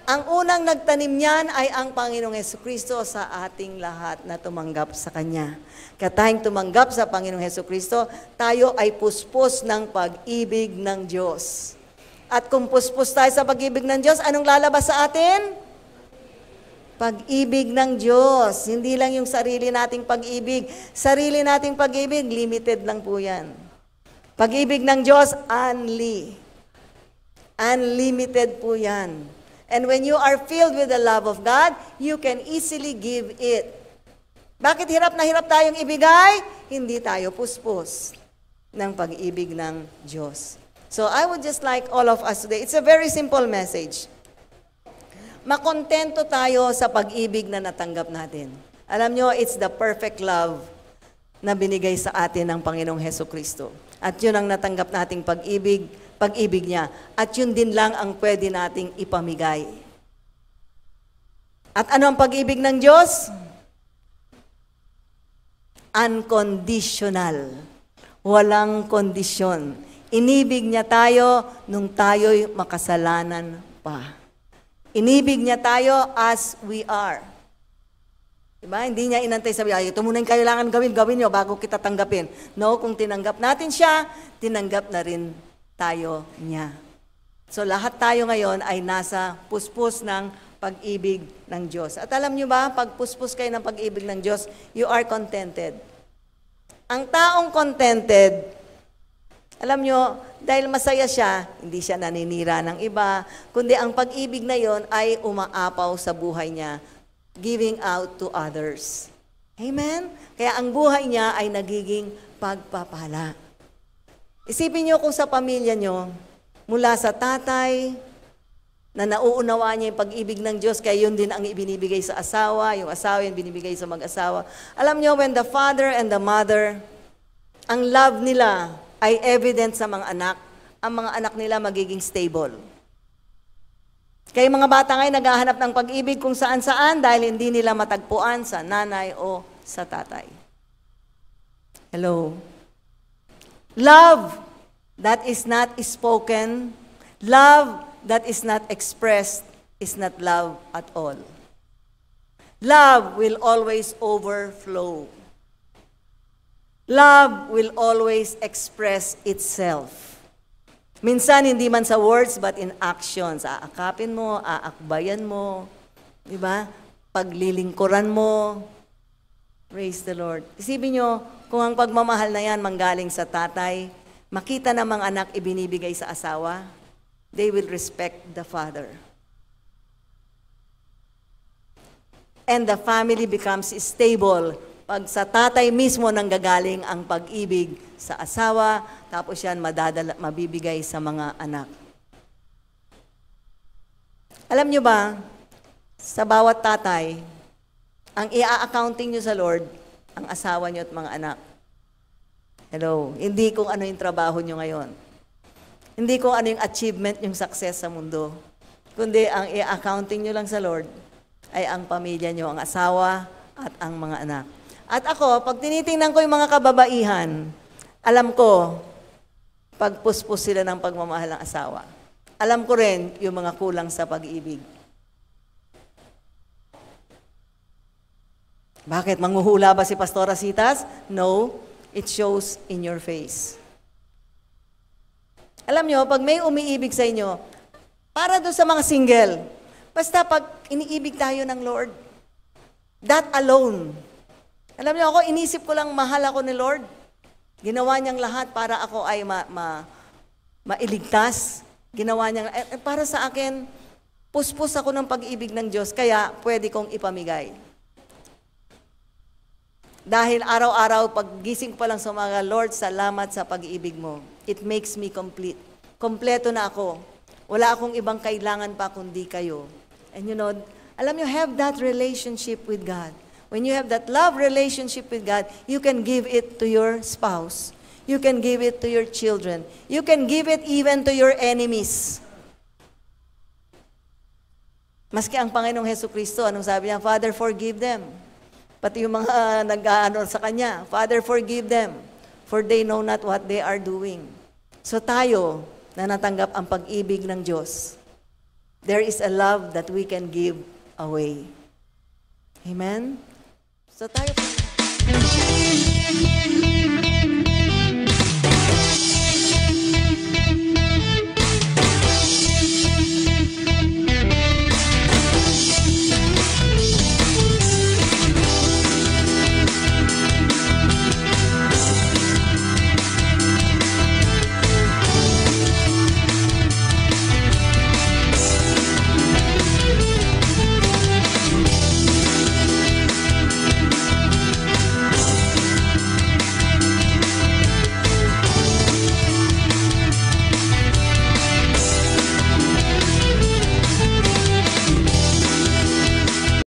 Ang unang nagtanim niyan ay ang Panginoong Hesukristo sa ating lahat na tumanggap sa Kanya. Kaya tayong tumanggap sa Panginoong Hesukristo, tayo ay puspos ng pag-ibig ng Diyos. At kung puspos tayo sa pag-ibig ng Diyos, anong lalabas sa atin? Pag-ibig ng Diyos. Hindi lang yung sarili nating pag-ibig. Sarili nating pag-ibig, limited lang po yan. Pag-ibig ng Diyos, unlimited po yan. And when you are filled with the love of God, you can easily give it. Bakit hirap na hirap tayong ibigay? Hindi tayo puspos ng pag-ibig ng Diyos. So I would just like all of us today, it's a very simple message. Makontento tayo sa pag-ibig na natanggap natin. Alam nyo, it's the perfect love na binigay sa atin ng Panginoong Hesukristo. At yun ang natanggap nating pag-ibig niya. At yun din lang ang pwede nating ipamigay. At ano ang pag-ibig ng Diyos? Unconditional. Walang kondisyon. Inibig niya tayo nung tayo'y makasalanan pa. Inibig niya tayo as we are. Diba? Hindi niya inantay sabi, ito muna yung kailangan gawin nyo bago kita tanggapin. No, kung tinanggap natin siya, tinanggap na rin tayo niya. So lahat tayo ngayon ay nasa puspos ng pag-ibig ng Diyos. At alam nyo ba, pag puspos kayo ng pag-ibig ng Diyos, you are contented. Ang taong contented, alam nyo, dahil masaya siya, hindi siya naninira ng iba, kundi ang pag-ibig na yon ay umaapaw sa buhay niya, giving out to others. Amen? Kaya ang buhay niya ay nagiging pagpapala. Isipin nyo kung sa pamilya nyo, mula sa tatay, na nauunawa niya yung pag-ibig ng Diyos, kaya yun din ang ibinibigay sa asawa, yung asawa yung binibigay sa mag-asawa. Alam nyo, when the father and the mother, ang love nila ay evident sa mga anak, ang mga anak nila magiging stable. Kaya mga bata ngayon naghahanap ng pag-ibig kung saan-saan dahil hindi nila matagpuan sa nanay o sa tatay. Hello? Love that is not spoken, love that is not expressed, is not love at all. Love will always overflow. Love will always express itself. Minsan, hindi man sa words, but in actions. Aakapin mo, aakbayan mo, di ba? Paglilingkuran mo. Praise the Lord. Isipin nyo, kung ang pagmamahal na yan manggaling sa tatay, makita ng mga anak ibinibigay sa asawa, they will respect the father. And the family becomes stable pag sa tatay mismo nanggagaling ang pag-ibig sa asawa, tapos yan mabibigay sa mga anak. Alam nyo ba, sa bawat tatay, ang i-accounting nyo sa Lord, ang asawa nyo at mga anak. Hello, hindi kung ano yung trabaho nyo ngayon. Hindi kung ano yung achievement, yung success sa mundo. Kundi ang i-accounting nyo lang sa Lord ay ang pamilya nyo, ang asawa at ang mga anak. At ako, pag tinitingnan ko yung mga kababaihan, alam ko, pagpuspos sila ng pagmamahal ng asawa. Alam ko rin yung mga kulang sa pag-ibig. Bakit? Manghuhula ba si Pastora Citas? No, it shows in your face. Alam nyo, pag may umiibig sa inyo, para doon sa mga single, basta pag iniibig tayo ng Lord, that alone. Alam niyo ako, inisip ko lang mahal ako ni Lord. Ginawa niyang lahat para ako ay mailigtas. Ginawa niyang, para sa akin, puspos ako ng pag-ibig ng Diyos, kaya pwede kong ipamigay. Dahil araw-araw, pag gising ko pa lang sa mga, Lord, salamat sa pag-ibig mo. It makes me complete. Kompleto na ako. Wala akong ibang kailangan pa kundi kayo. And you know, alam niyo, have that relationship with God. When you have that love relationship with God, you can give it to your spouse. You can give it to your children. You can give it even to your enemies. Maski ang Panginoong Hesukristo, anong sabi niya? Father, forgive them. Pati yung mga nag-ano sa Kanya, Father, forgive them, for they know not what they are doing. So tayo, na natanggap ang pag-ibig ng Diyos, there is a love that we can give away. Amen? So tayo po.